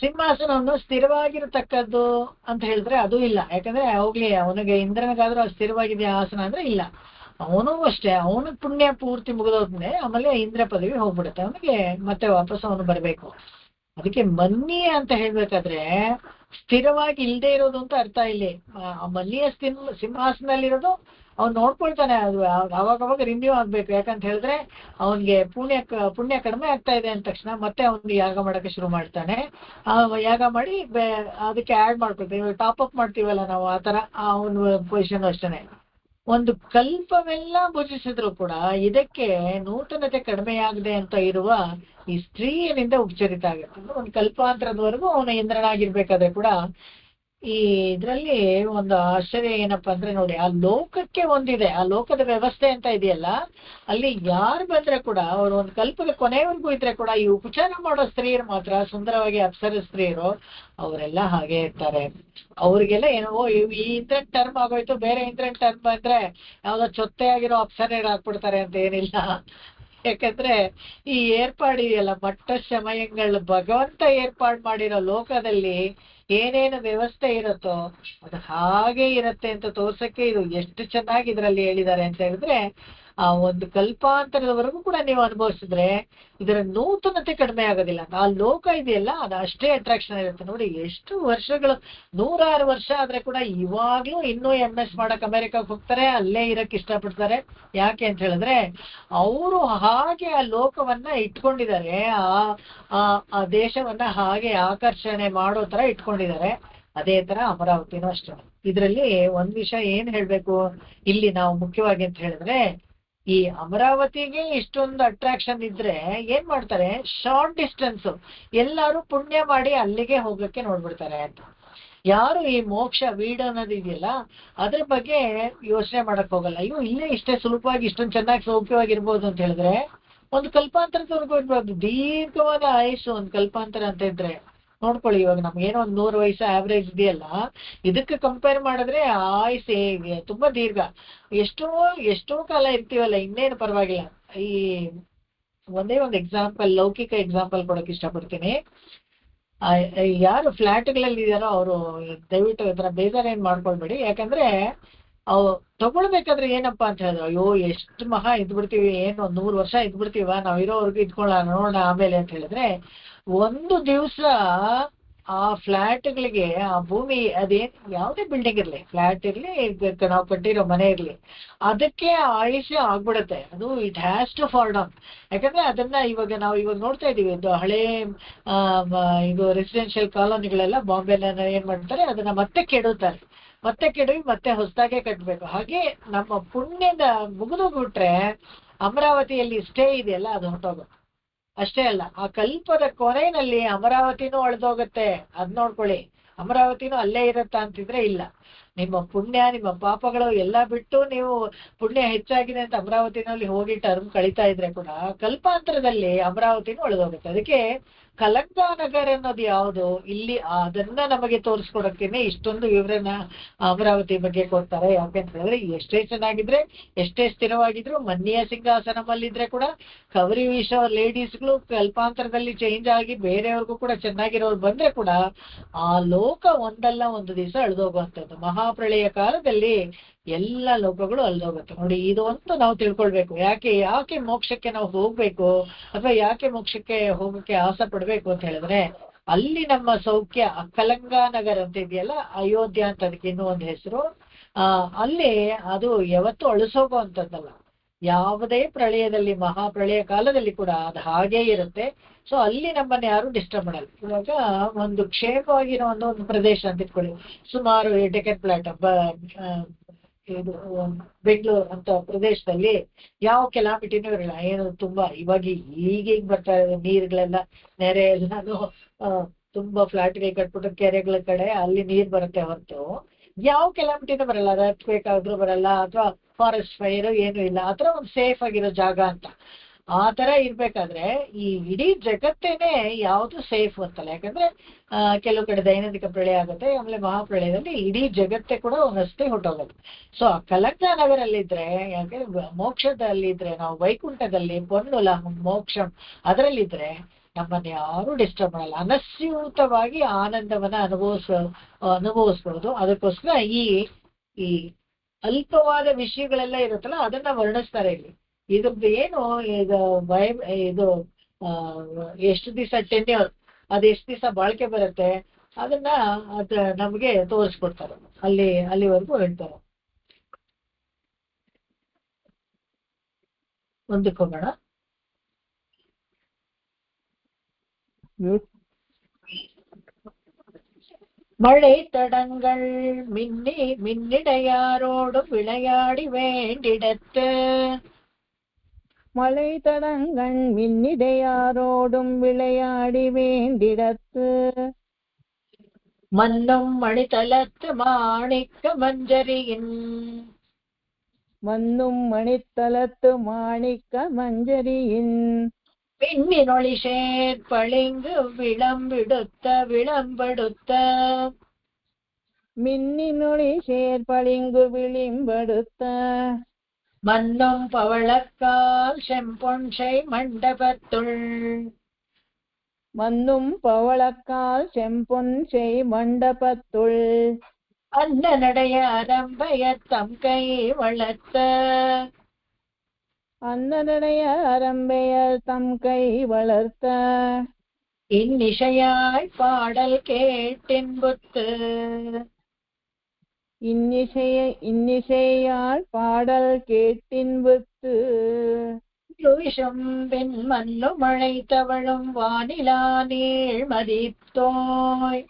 ಸಿಂಹಾಸನವನ್ನು ಸ್ಥಿರವಾಗಿರತಕ್ಕದ್ದು ಅಂತ ಹೇಳಿದ್ರೆ ಅದು ಇಲ್ಲ. ಯಾಕಂದ್ರೆ ಹೋಗ್ಲಿ, ಅವನಿಗೆ ಇಂದ್ರನಿಗಾದ್ರೂ ಸ್ಥಿರವಾಗಿದೆ ಆಸನ ಅಂದ್ರೆ ಇಲ್ಲ. ಅವನು ಅಷ್ಟೇ, ಅವನ ಪುಣ್ಯ ಪೂರ್ತಿ ಮುಗಿದೋದ್ಮೇಲೆ ಆಮೇಲೆ ಇಂದ್ರ ಪದವಿ ಹೋಗ್ಬಿಡುತ್ತೆ ಅವನಿಗೆ, ಮತ್ತೆ ವಾಪಸ್ ಅವನು ಬರ್ಬೇಕು. ಅದಕ್ಕೆ ಮನ್ನಿ ಅಂತ ಹೇಳ್ಬೇಕಾದ್ರೆ ಸ್ಥಿರವಾಗಿ ಇಲ್ದೇ ಇರೋದು ಅಂತ ಅರ್ಥ ಇಲ್ಲಿ. ಆ ಮನ್ನಿಯ ಸಿಂಹಾಸನದಲ್ಲಿರೋದು ಅವ್ನು ನೋಡ್ಕೊಳ್ತಾನೆ, ಅದು ಅವಾಗವಾಗ ರಿನ್ಯೂ ಆಗ್ಬೇಕು. ಯಾಕಂತ ಹೇಳಿದ್ರೆ ಅವನ್ಗೆ ಪುಣ್ಯ ಕಡಿಮೆ ಆಗ್ತಾ ಇದೆ ಅಂದ ತಕ್ಷಣ ಮತ್ತೆ ಅವ್ನಿಗೆ ಯಾಗ ಮಾಡಕ್ಕೆ ಶುರು ಮಾಡ್ತಾನೆ. ಯಾಗ ಮಾಡಿ ಅದಕ್ಕೆ ಆಡ್ ಮಾಡ್ಕೊಳ್ತೀವಿ, ಟಾಪ್ ಅಪ್ ಮಾಡ್ತೀವಲ್ಲ ನಾವು, ಆ ತರ ಅವನ ಪೊಸಿಷನ್ ಅಷ್ಟೇನೆ. ಒಂದು ಕಲ್ಪವೆಲ್ಲ ಭುಜಿಸಿದ್ರು ಕೂಡ ಇದಕ್ಕೆ ನೂತನತೆ ಕಡಿಮೆಯಾಗದೆ ಅಂತ ಇರುವ ಈ ಸ್ತ್ರೀಯನಿಂದ ಉಪಚರಿತ ಆಗುತ್ತೆ. ಒಂದು ಕಲ್ಪಾಂತರದವರೆಗೂ ಅವನ ಇಂದ್ರನಾಗಿರ್ಬೇಕಾದ್ರೆ ಕೂಡ ಈ ಇದ್ರಲ್ಲಿ ಒಂದು ಆಶ್ಚರ್ಯ ಏನಪ್ಪಾ ಅಂದ್ರೆ ನೋಡಿ, ಆ ಲೋಕಕ್ಕೆ ಒಂದಿದೆ, ಆ ಲೋಕದ ವ್ಯವಸ್ಥೆ ಅಂತ ಇದೆಯಲ್ಲ, ಅಲ್ಲಿ ಯಾರು ಬಂದ್ರೆ ಕೂಡ ಅವರು ಒಂದು ಕಲ್ಪದ ಕೊನೆವರೆಗೂ ಇದ್ರೆ ಕೂಡ ಈ ಉಪಚಾರ ಮಾಡೋ ಸ್ತ್ರೀಯರು ಮಾತ್ರ ಸುಂದರವಾಗಿ ಅಪ್ಸರ ಸ್ತ್ರೀಯರು ಅವರೆಲ್ಲ ಹಾಗೆ ಇರ್ತಾರೆ. ಅವ್ರಿಗೆಲ್ಲ ಏನೋ ಈ ಇಂದ್ರನ್ ಟರ್ಮ್ ಆಗೋಯ್ತು, ಬೇರೆ ಇಂದ್ರನ್ ಟರ್ಮ್ ಬಂದ್ರೆ ಯಾವ್ದೋ ಚೊತ್ತೆ ಆಗಿರೋ ಅಪ್ಸರ ಹಾಕ್ಬಿಡ್ತಾರೆ ಅಂತ ಏನಿಲ್ಲ. ಯಾಕಂದ್ರೆ ಈ ಏರ್ಪಾಡಿದೆಯಲ್ಲ, ಮಟ್ಟ ಸಮಯಗಳು ಭಗವಂತ ಏರ್ಪಾಡು ಮಾಡಿರೋ ಲೋಕದಲ್ಲಿ ಏನೇನು ವ್ಯವಸ್ಥೆ ಇರುತ್ತೋ ಅದು ಹಾಗೆ ಇರತ್ತೆ ಅಂತ ತೋರ್ಸಕ್ಕೆ ಇದು ಎಷ್ಟು ಚೆನ್ನಾಗಿ ಇದರಲ್ಲಿ ಹೇಳಿದ್ದಾರೆ ಅಂತ ಹೇಳಿದ್ರೆ, ಆ ಒಂದು ಕಲ್ಪಾಂತರದವರೆಗೂ ಕೂಡ ನೀವು ಅನುಭವಿಸಿದ್ರೆ ಇದರ ನೂತನತೆ ಕಡಿಮೆ ಆಗೋದಿಲ್ಲ. ಆ ಲೋಕ ಇದೆಯಲ್ಲ ಅದು ಅಷ್ಟೇ ಅಟ್ರಾಕ್ಷನ್ ಇರುತ್ತೆ. ನೋಡಿ ಎಷ್ಟು ವರ್ಷಗಳು, 106 ವರ್ಷ ಆದ್ರೆ ಕೂಡ ಇವಾಗ್ಲೂ ಇನ್ನೂ MS ಮಾಡಕ್ ಅಮೆರಿಕಕ್ಕೆ ಹೋಗ್ತಾರೆ, ಅಲ್ಲೇ ಇರಕ್ ಇಷ್ಟಪಡ್ತಾರೆ. ಯಾಕೆ ಅಂತ ಹೇಳಿದ್ರೆ ಅವರು ಹಾಗೆ ಆ ಲೋಕವನ್ನ ಇಟ್ಕೊಂಡಿದ್ದಾರೆ, ಆ ದೇಶವನ್ನ ಹಾಗೆ ಆಕರ್ಷಣೆ ಮಾಡೋ ತರ ಇಟ್ಕೊಂಡಿದ್ದಾರೆ. ಅದೇ ತರ ಅಮರಾವತಿನೂ ಅಷ್ಟೇ. ಇದ್ರಲ್ಲಿ ಒಂದ್ ವಿಷಯ ಏನ್ ಹೇಳ್ಬೇಕು ಇಲ್ಲಿ ನಾವು ಮುಖ್ಯವಾಗಿ ಅಂತ ಹೇಳಿದ್ರೆ, ಈ ಅಮರಾವತಿಗೆ ಇಷ್ಟೊಂದು ಅಟ್ರಾಕ್ಷನ್ ಇದ್ರೆ ಏನ್ ಮಾಡ್ತಾರೆ, ಶಾರ್ಟ್ ಡಿಸ್ಟೆನ್ಸ್ ಎಲ್ಲಾರು ಪುಣ್ಯ ಮಾಡಿ ಅಲ್ಲಿಗೆ ಹೋಗಕ್ಕೆ ನೋಡ್ಬಿಡ್ತಾರೆ ಅಂತ. ಯಾರು ಈ ಮೋಕ್ಷ ವೀಡು ಅನ್ನೋದು ಇದೆಯಲ್ಲ ಅದ್ರ ಬಗ್ಗೆ ಯೋಚನೆ ಮಾಡಕ್ ಹೋಗಲ್ಲ. ಅಯ್ಯೋ ಇಲ್ಲೇ ಇಷ್ಟೇ ಸುಲಭವಾಗಿ ಇಷ್ಟೊಂದು ಚೆನ್ನಾಗಿ ಸೌಖ್ಯವಾಗಿರ್ಬೋದು ಅಂತ ಹೇಳಿದ್ರೆ ಒಂದು ಕಲ್ಪಾಂತರದವರೆಗೂ ಇರ್ಬೋದು. ದೀರ್ಘವಾದ ಆಯುಷು ಒಂದು ಕಲ್ಪಾಂತರ ಅಂತ ಇದ್ರೆ ನೋಡ್ಕೊಳ್ಳಿ, ಇವಾಗ ನಮ್ಗೇನೋ ಒಂದು 100 ವಯಸ್ಸು ಆವ್ರೇಜ್ ಇದೆಯಲ್ಲ, ಇದಕ್ಕೆ ಕಂಪೇರ್ ಮಾಡಿದ್ರೆ ಆಯುಸ್ ಹೇಗೆ ತುಂಬಾ ದೀರ್ಘ. ಎಷ್ಟೋ ಕಾಲ ಇರ್ತೀವಲ್ಲ, ಇನ್ನೇನು ಪರವಾಗಿಲ್ಲ. ಈ ಒಂದೇ ಒಂದು ಎಕ್ಸಾಂಪಲ್, ಲೌಕಿಕ ಎಕ್ಸಾಂಪಲ್ ಕೊಡಕ್ ಇಷ್ಟಪಡ್ತೀನಿ. ಯಾರು ಫ್ಲಾಟ್ಗಳಲ್ಲಿ ಇದೆಯಾರೋ ಅವರು ದಯವಿಟ್ಟು ಇದರ ಬೇಜಾರೇನ್ ಮಾಡ್ಕೊಳ್ಬೇಡಿ. ಯಾಕಂದ್ರೆ ಅವು ತಗೊಳ್ಬೇಕಾದ್ರೆ ಏನಪ್ಪಾ ಅಂತ ಹೇಳಿದ್ರು, ಅಯ್ಯೋ ಎಷ್ಟು ಮಹಾ ಇದ್ಬಿಡ್ತೀವಿ, ಏನು 100 ವರ್ಷ ಇದ್ಬಿಡ್ತೀವ, ನಾವ್ ಇರೋವರೆಗೂ ಇದ್ಕೊಳ್ಳೋಣ ನೋಡೋಣ ಆಮೇಲೆ ಅಂತ ಹೇಳಿದ್ರೆ, ಒಂದು ದಿವಸ ಆ ಫ್ಲಾಟ್ಗಳಿಗೆ, ಆ ಭೂಮಿ ಅದೇನ್ ಯಾವುದೇ ಬಿಲ್ಡಿಂಗ್ ಇರ್ಲಿ, ಫ್ಲಾಟ್ ಇರ್ಲಿ, ನಾವು ಕಟ್ಟಿರೋ ಮನೆ ಇರ್ಲಿ, ಅದಕ್ಕೆ ಆಯುಷ್ಯ ಆಗ್ಬಿಡುತ್ತೆ. ಅದು it has to fall down. ಯಾಕಂದ್ರೆ ಅದನ್ನ ನಾವು ಇವಾಗ ನೋಡ್ತಾ ಇದೀವಿ. ಇದು ಹಳೇ ಇದು ರೆಸಿಡೆನ್ಷಿಯಲ್ ಕಾಲೋನಿಗಳೆಲ್ಲ ಬಾಂಬೆನ ಏನ್ ಮಾಡ್ತಾರೆ, ಅದನ್ನ ಮತ್ತೆ ಕೆಡುತ್ತಾರೆ, ಮತ್ತೆ ಕೆಡವಿ ಮತ್ತೆ ಹೊಸದಾಗೆ ಕಟ್ಟಬೇಕು. ಹಾಗೆ ನಮ್ಮ ಪುಣ್ಯದ ಮುಗಿದೋಗ್ಬಿಟ್ರೆ ಅಮರಾವತಿಯಲ್ಲಿ ಸ್ಟೇ ಇದೆಯಲ್ಲ ಅದು ಹೊರಟೋಗುತ್ತೆ. ಅಷ್ಟೇ ಅಲ್ಲ, ಆ ಕಲ್ಪದ ಕೊನೆಯಲ್ಲಿ ಅಮರಾವತಿನೂ ಅಳ್ದೋಗತ್ತೆ. ಅದ್ ನೋಡ್ಕೊಳ್ಳಿ, ಅಮರಾವತಿನೂ ಅಲ್ಲೇ ಇರತ್ತ ಅಂತಿದ್ರೆ ಇಲ್ಲ. ನಿಮ್ಮ ಪುಣ್ಯ ನಿಮ್ಮ ಪಾಪಗಳು ಎಲ್ಲ ಬಿಟ್ಟು ನೀವು ಪುಣ್ಯ ಹೆಚ್ಚಾಗಿದೆ ಅಂತ ಅಮರಾವತಿನಲ್ಲಿ ಹೋಗಿ ಟರ್ಮ್ ಕಳೀತಾ ಇದ್ರೆ ಕೂಡ ಕಲ್ಪಾಂತರದಲ್ಲಿ ಅಮರಾವತಿನೂ ಅಳ್ದೋಗುತ್ತೆ. ಅದಕ್ಕೆ ಕಲಂಗಾನಗರ್ ಅನ್ನೋದು ಯಾವುದು ಇಲ್ಲಿ, ಅದನ್ನ ನಮಗೆ ತೋರಿಸ್ಕೊಡಕ್ಕೇನೆ ಇಷ್ಟೊಂದು ವಿವರಣ ಅಮರಾವತಿ ಬಗ್ಗೆ ಕೊಡ್ತಾರೆ. ಯಾಕೆಂತ ಹೇಳಿದ್ರೆ ಎಷ್ಟೇ ಚೆನ್ನಾಗಿದ್ರೆ, ಎಷ್ಟೇ ಸ್ಥಿರವಾಗಿದ್ರು, ಮನ್ಯ ಸಿಂಹಾಸನದಲ್ಲಿದ್ರೆ ಕೂಡ ಕವರಿ ವೀಶೋ ಲೇಡೀಸ್ಗಳು ಕಲ್ಪಾಂತರದಲ್ಲಿ ಚೇಂಜ್ ಆಗಿ ಬೇರೆಯವ್ರಿಗೂ ಕೂಡ ಚೆನ್ನಾಗಿರೋರು ಬಂದ್ರೆ ಕೂಡ ಆ ಲೋಕ ಒಂದಲ್ಲ ಒಂದು ದಿವಸ ಅಳ್ದೋಗುವಂಥದ್ದು. ಮಹಾಪ್ರಳಯ ಕಾಲದಲ್ಲಿ ಎಲ್ಲ ಲೋಕಗಳು ಅಳ್ದೋಗುತ್ತೆ. ನೋಡಿ, ಇದು ಅಂತ ನಾವು ತಿಳ್ಕೊಳ್ಬೇಕು. ಯಾಕೆ ಮೋಕ್ಷಕ್ಕೆ ನಾವು ಹೋಗ್ಬೇಕು ಅಥವಾ ಯಾಕೆ ಮೋಕ್ಷಕ್ಕೆ ಹೋಗಕ್ಕೆ ಆಸೆ ಪಡ್ಬೇಕು ಅಂತ ಹೇಳಿದ್ರೆ, ಅಲ್ಲಿ ನಮ್ಮ ಸೌಖ್ಯ. ಕಲಂಗಾನಗರ್ ಅಂತ ಇದೆಯಲ್ಲ, ಅಯೋಧ್ಯ ಅಂತ ಅದಕ್ಕೆ ಇನ್ನೂ ಒಂದು ಹೆಸರು. ಅಲ್ಲಿ ಅದು ಯಾವತ್ತೂ ಅಳಿಸೋಗುವಂಥದ್ದಲ್ಲ. ಯಾವುದೇ ಪ್ರಳಯದಲ್ಲಿ, ಮಹಾಪ್ರಳಯ ಕಾಲದಲ್ಲಿ ಕೂಡ ಅದು ಹಾಗೇ ಇರುತ್ತೆ. ಸೊ ಅಲ್ಲಿ ನಮ್ಮನ್ನ ಯಾರು ಡಿಸ್ಟರ್ಬ್ ಮಾಡಲ್ಲ. ಇವಾಗ ಒಂದು ಕ್ಷೇಮವಾಗಿರೋ ಒಂದು ಪ್ರದೇಶ ಅಂತ ಇಟ್ಕೊಳ್ಳಿ, ಸುಮಾರು ಡೆಕನ್ ಪ್ಲಾಟ್, ಇದು ಬೆಂಗಳೂರು ಅಂತ ಪ್ರದೇಶದಲ್ಲಿ ಯಾವ ಕೆಲಾಮಿಟಿನೂ ಇರಲ್ಲ. ಏನು ತುಂಬಾ ಇವಾಗ ಈಗ ಬರ್ತಾ ಇದೆ, ನೀರುಗಳೆಲ್ಲ ನೆರೆ ಎಲ್ಲಾನು ತುಂಬಾ ಫ್ಲಾಟ್ಗೆ ಕಟ್ಬಿಟ್ಟು ಕೆರೆಗಳ ಕಡೆ ಅಲ್ಲಿ ನೀರ್ ಬರುತ್ತೆ ಹೊರತು ಯಾವ ಕೆಲಾಮಿಟಿನೂ ಬರಲ್ಲ. ರತ್ ಬೇಕಾದ್ರೂ ಬರಲ್ಲ, ಅಥವಾ ಫಾರೆಸ್ಟ್ ಫೈರ್ ಏನು ಇಲ್ಲ. ಆತರ ಒಂದು ಸೇಫ್ ಆಗಿರೋ ಜಾಗ ಅಂತ. ಆ ತರ ಇರ್ಬೇಕಾದ್ರೆ ಈ ಇಡೀ ಜಗತ್ತೇನೆ ಯಾವುದು ಸೇಫ್ ಅಂತಲ್ಲ. ಯಾಕಂದ್ರೆ ಕೆಲವು ಕಡೆ ದೈನಂದಿಕ ಪ್ರಳಯ ಆಗುತ್ತೆ, ಆಮೇಲೆ ಮಹಾಪ್ರಳಯದಲ್ಲಿ ಇಡೀ ಜಗತ್ತೇ ಕೂಡ ಒಂದಷ್ಟೇ ಹೊಟ್ಟೋಗುತ್ತೆ. ಸೊ ಆ ಕಲಂಗಾನಗರಲ್ಲಿದ್ರೆ, ಯಾಕಂದ್ರೆ ಮೋಕ್ಷದಲ್ಲಿದ್ರೆ, ನಾವು ವೈಕುಂಠದಲ್ಲಿ ಪೊನ್ನುಲ ಮೋಕ್ಷಂ ಅದರಲ್ಲಿದ್ರೆ ನಮ್ಮನ್ನ ಯಾರು ಡಿಸ್ಟರ್ಬ್ ಮಾಡಲ್ಲ. ಅನಸ್ಯೂತವಾಗಿ ಆನಂದವನ್ನ ಅನುಭವಿಸ್ಬೋದು. ಅದಕ್ಕೋಸ್ಕರ ಈ ಅಲ್ಪವಾದ ವಿಷಯಗಳೆಲ್ಲ ಇರುತ್ತಲ್ಲ ಅದನ್ನ ವರ್ಣಿಸ್ತಾರೆ ಇಲ್ಲಿ. ಇದ್ರದ್ದು ಏನು ಇದು ಎಷ್ಟು ದಿವಸ ಟೆನ್ಯೂರ್, ಅದು ಎಷ್ಟು ದಿವಸ ಬಾಳ್ಕೆ ಬರುತ್ತೆ ಅದನ್ನ ನಮ್ಗೆ ತೋರಿಸ್ಕೊಡ್ತಾರೆ. ಅಲ್ಲಿವರೆಗೂ ಹೇಳ್ತಾರೆ. ಮುಂದಕ್ಕೆ ಹೋಗೋಣ. மழை தடங்கள் மின்னிடையாரோடும் விளையாடி வேண்டிடத்து. மழை தடங்கள் மின்னிடையாரோடும் விளையாடி வேண்டிடத்து. மன்னும் மணித்தலத்து மாணிக்க மஞ்சரியின் மன்னும் மணித்தலத்து மாணிக்க மஞ்சரியின் பின்னினொளி சேர்ப்பளிங்கு விளம்பெடுத்த மின்னினொளி சேர்பளிங்கு விளிம்படுத்த மன்னும் பவளக்கால் செம்பொன்சை மண்டபத்துள் மன்னும் பவளக்கால் செம்பொன் செய் மண்டபத்துள் அன்னநடைய அரம்பையர் தம் கை வளர்த்த அன்னடைய அரம்பையர் தம் கை வளர்த்த இன்னிசையாய் பாடல் கேட்டின்புத்து இன்னிசையால் பாடல் கேட்டின்புத்து விஷம்பின் மண்ணு மழை தவழும் வானிலா நீள் மதித்தோய்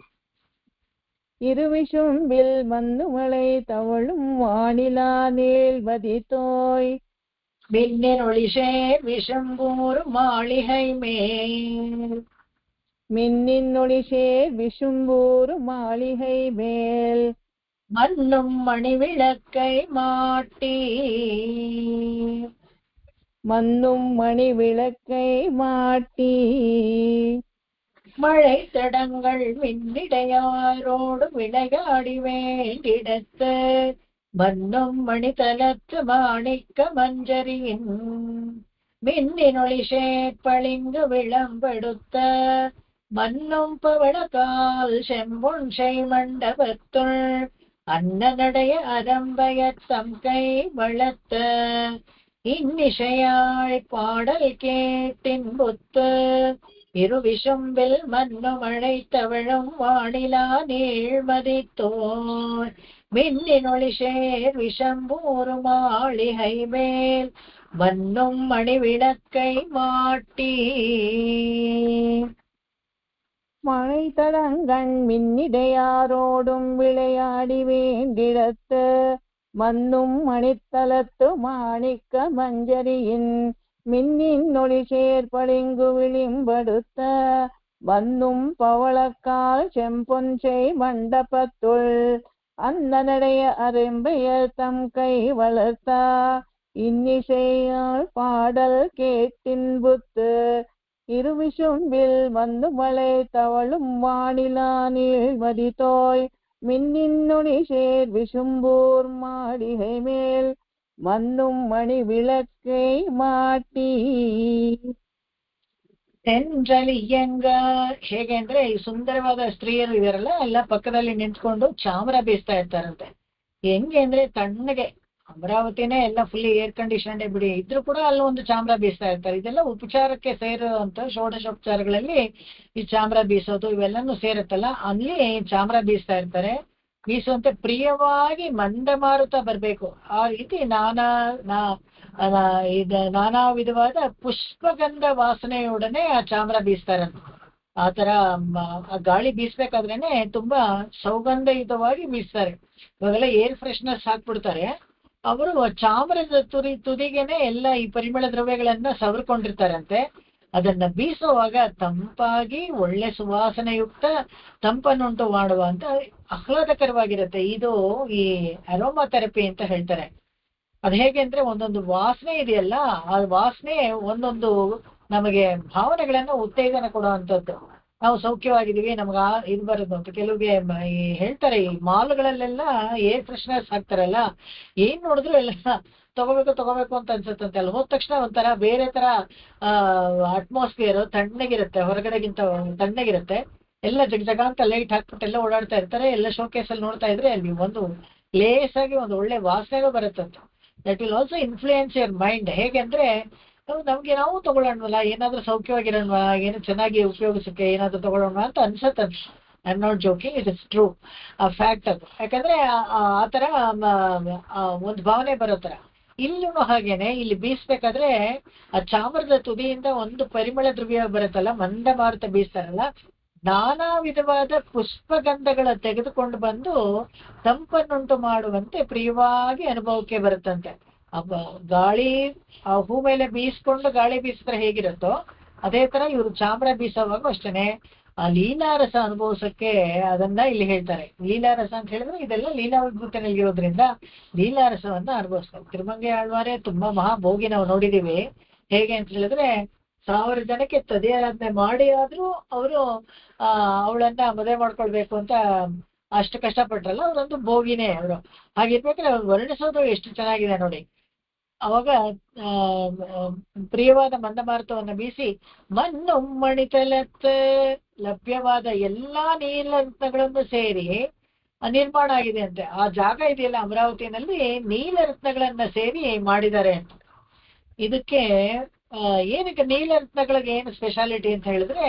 இருவிசும்பில் மன்னுமலை தவழும் வானிலா நீள் மதித்தோய் மின்னின் ஒளிசேர் விஷம்பூர் மாளிகை மேல் மின்னின் ஒளிசேர் விசும்பூர் மாளிகை மேல் மன்னும் மணிவிளக்கை மாட்டி மன்னும் மணி விளக்கை மாட்டி மழை தடங்கள் மின்னிடையாரோடு விளையாடி வேண்டிடத்து மன்னும் மணித்தலத்து மாணிக்க மஞ்சரியின் மின்னினொளி சேர்ப்பளிங்கு விளம்பெடுத்த மன்னும் பவளக்கால் செம்பொன் செய் மண்டபத்துள் அன்னநடைய அரம்பையர் தம் கை வளர்த்த இன்னிசையாய் பாடல் கேட்டின்புத்து இருவிசும்பில் மன்னு மழை தவழும் வானிலா நீழ்மதித்தோர் மின்னினொளி சேர் விஷம்பூர் மாளிகை மேல் மன்னும் மணி விளக்கை மாட்டி மழை தடங்கண் மின்னிடையாரோடும் விளையாடி வேண்டிடத்து மன்னும் மணித்தலத்து மாணிக்க மஞ்சரியின் மின்னின் ஒளி சேர்பளிங்கு விளிம்படுத்த மன்னும் பவளக்கால் செம்பொன் செய் மண்டபத்துள் அன்னநடைய அரம்பையர் தம் கை வளர்த்த இன்னிசையால் பாடல் கேட்டின்புத்து இருவிசும்பில் மன்னுமலை தவழும் வானிலா நீள் மதித்தோய் மின்னின் ஒளி சேர் விசும்பூர் மாளிகை மேல் மன்னும் மணி விளக்கை ಮಾಟಿ ತೆಂಜಲಿಯಂಗ ಹೇಗೆ ಅಂದ್ರೆ ಈ ಸುಂದರವಾದ ಸ್ತ್ರೀಯರು ಇದಾರಲ್ಲ ಎಲ್ಲ ಪಕ್ಕದಲ್ಲಿ ನಿಂತ್ಕೊಂಡು ಚಾಮರ ಬೀಸ್ತಾ ಇರ್ತಾರಂತೆ. ಹೆಂಗೆ ಅಂದ್ರೆ ತಣ್ಣಗೆ ಅಮರಾವತಿನೇ ಎಲ್ಲ ಫುಲ್ ಏರ್ ಕಂಡೀಷನ್ ಬಿಡಿ ಇದ್ರು ಕೂಡ ಅಲ್ಲಿ ಒಂದು ಚಾಮರ ಬೀಸ್ತಾ ಇರ್ತಾರೆ. ಇದೆಲ್ಲ ಉಪಚಾರಕ್ಕೆ ಸೇರುವಂತ ಷೋಡಶೋಪಚಾರಗಳಲ್ಲಿ ಈ ಚಾಮರ ಬೀಸೋದು ಇವೆಲ್ಲನೂ ಸೇರುತ್ತಲ್ಲ, ಅಲ್ಲಿ ಚಾಮರ ಬೀಸ್ತಾ ಇರ್ತಾರೆ. ಬೀಸುವಂತೆ ಪ್ರಿಯವಾಗಿ ಮಂದಮಾರುತ ಬರ್ಬೇಕು. ಆ ರೀತಿ ನಾನಾ ವಿಧವಾದ ಪುಷ್ಪಗಂಧ ವಾಸನೆಯೊಡನೆ ಆ ಚಾಮರ ಬೀಸ್ತಾರಂತೆ. ಆ ತರ ಗಾಳಿ ಬೀಸ್ಬೇಕಾದ್ರೇನೆ ತುಂಬಾ ಸೌಗಂಧಯುತವಾಗಿ ಬೀಸ್ತಾರೆ. ಇವಾಗೆಲ್ಲ ಏರ್ ಫ್ರೆಶ್ನರ್ಸ್ ಹಾಕ್ಬಿಡ್ತಾರೆ. ಅವರು ಚಾಮರದ ತುದಿಗೆನೆ ಎಲ್ಲ ಈ ಪರಿಮಳ ದ್ರವ್ಯಗಳನ್ನ ಸವರ್ಕೊಂಡಿರ್ತಾರಂತೆ. ಅದನ್ನ ಬೀಸುವಾಗ ತಂಪಾಗಿ ಒಳ್ಳೆ ಸುವಾಸನೆಯುಕ್ತ ತಂಪನ್ನುಂಟು ಮಾಡುವಂತ ಆಹ್ಲಾದಕರವಾಗಿರುತ್ತೆ. ಇದು ಈ ಅರೋಮಾ ಥೆರಪಿ ಅಂತ ಹೇಳ್ತಾರೆ. ಅದ್ ಹೇಗೆ ಅಂದ್ರೆ ಒಂದೊಂದು ವಾಸನೆ ಇದೆಯಲ್ಲ, ಆ ವಾಸನೆ ಒಂದೊಂದು ನಮಗೆ ಭಾವನೆಗಳನ್ನ ಉತ್ತೇಜನ ಕೊಡುವಂಥದ್ದು. ನಾವು ಸೌಖ್ಯವಾಗಿದೀವಿ, ನಮ್ಗ ಇದು ಬರೋದು ಅಂತ ಕೆಲವ್ಗೆ ಹೇಳ್ತಾರೆ. ಈ ಮಾಲ್ಗಳಲ್ಲೆಲ್ಲ ಏರ್ ಫ್ರೆಶ್ನರ್ಸ್ ಹಾಕ್ತಾರಲ್ಲ, ಏನ್ ನೋಡಿದ್ರು ಎಲ್ಲ ತಗೋಬೇಕು ಅಂತ ಅನ್ಸುತ್ತಂತೆ. ಅಲ್ಲಿ ಹೋದ ತಕ್ಷಣ ಒಂಥರ ಬೇರೆ ತರ ಅಟ್ಮಾಸ್ಫಿಯರ್ ತಣ್ಣಗಿರುತ್ತೆ, ಹೊರಗಡೆಗಿಂತ ತಣ್ಣಗಿರುತ್ತೆ. ಎಲ್ಲ ಜಗ ಅಂತ ಲೈಟ್ ಹಾಕ್ಬಿಟ್ಟು ಎಲ್ಲ ಓಡಾಡ್ತಾ ಇರ್ತಾರೆ. ಎಲ್ಲ ಶೋಕೇಸ್ ಅಲ್ಲಿ ನೋಡ್ತಾ ಇದ್ರೆ ಅಲ್ಲಿ ಒಂದು ಲೇಸ್ ಆಗಿ ಒಂದು ಒಳ್ಳೆ ವಾಸನೆಗೂ ಬರುತ್ತಂತೆ. That will also influence your mind. ಹೇಗೆ ಅಂದ್ರೆ ನಮ್ಗೆ ನಾವು ತಗೊಳ್ಳೋಣವಲ್ಲ, ಏನಾದ್ರೂ ಸೌಖ್ಯವಾಗಿರೋಣ, ಏನು ಚೆನ್ನಾಗಿ ಉಪಯೋಗಿಸಕ್ಕೆ ಏನಾದ್ರು ತಗೊಳ್ಳೋಣ ಅಂತ ಅನ್ಸತ್ತಂತೆ. I am not joking, it is true, ಆ ಫ್ಯಾಕ್ಟ್ ಅದು. ಯಾಕಂದ್ರೆ ಆ ತರ ಒಂದು ಭಾವನೆ ಬರೋ ತರ ಇಲ್ಲೂ ಹಾಗೇನೆ. ಇಲ್ಲಿ ಬೀಸ್ಬೇಕಾದ್ರೆ ಆ ಚಾಮರದ ತುದಿಯಿಂದ ಒಂದು ಪರಿಮಳ ದ್ರವ್ಯ ಬರುತ್ತಲ್ಲ, ಮಂದ ಮಾರುತ ಬೀಸ್ತಾರಲ್ಲ, ನಾನಾ ವಿಧವಾದ ಪುಷ್ಪಗಂಧಗಳ ತೆಗೆದುಕೊಂಡು ಬಂದು ತಂಪನ್ನುಂಟು ಮಾಡುವಂತೆ ಪ್ರಿಯವಾಗಿ ಅನುಭವಕ್ಕೆ ಬರುತ್ತಂತೆ. ಗಾಳಿ ಆ ಹೂ ಮೇಲೆ ಬೀಸ್ಕೊಂಡು ಗಾಳಿ ಬೀಸಿದ್ರೆ ಹೇಗಿರುತ್ತೋ ಅದೇ ತರ ಇವರು ಚಾಮರ ಬೀಸೋವಾಗ ಅಷ್ಟೇನೆ ಆ ಲೀಲಾರಸ ಅನುಭವಿಸಕ್ಕೆ ಅದನ್ನ ಇಲ್ಲಿ ಹೇಳ್ತಾರೆ. ಲೀಲಾರಸ ಅಂತ ಹೇಳಿದ್ರೆ ಇದೆಲ್ಲ ಲೀಲಾ ವಿಭೂತಿನಲ್ಲಿರೋದ್ರಿಂದ ಲೀಲಾರಸವನ್ನ ಅನುಭವಿಸ್ತಾರೆ. ತಿರುಮಂಗಿ ಆಳ್ವಾರೆ ತುಂಬಾ ಮಹಾಭೋಗಿ ನಾವು ನೋಡಿದೀವಿ. ಹೇಗೆ ಅಂತ ಹೇಳಿದ್ರೆ 1000 ಜನಕ್ಕೆ ತದೆಯಾರಾಧನೆ ಮಾಡಿ ಆದ್ರೂ ಅವರು ಅವಳನ್ನ ಮದುವೆ ಮಾಡ್ಕೊಳ್ಬೇಕು ಅಂತ ಅಷ್ಟು ಕಷ್ಟಪಟ್ರಲ್ಲ, ಅವರೊಂದು ಭೋಗಿನೇ ಅವರು. ಹಾಗಿರ್ಬೇಕಾದ್ರೆ ಅವ್ರು ವರ್ಣಿಸೋದು ಎಷ್ಟು ಚೆನ್ನಾಗಿದೆ ನೋಡಿ. ಅವಾಗ ಪ್ರಿಯವಾದ ಮಂದಮಾರುತವನ್ನ ಬೀಸಿ ಮಣ್ಣು ಮಣಿತಲತ್ತ ಲಭ್ಯವಾದ ಎಲ್ಲಾ ನೀಲರತ್ನಗಳನ್ನು ಸೇರಿ ನಿರ್ಮಾಣ ಆಗಿದೆ ಅಂತೆ. ಆ ಜಾಗ ಇದೆಯಲ್ಲ ಅಮರಾವತಿನಲ್ಲಿ, ನೀಲರತ್ನಗಳನ್ನ ಸೇರಿ ಮಾಡಿದ್ದಾರೆ ಅಂತ. ಇದಕ್ಕೆ ಏನಕ್ಕೆ ನೀಲರತ್ನಗಳಿಗೆ ಏನು ಸ್ಪೆಷಾಲಿಟಿ ಅಂತ ಹೇಳಿದ್ರೆ,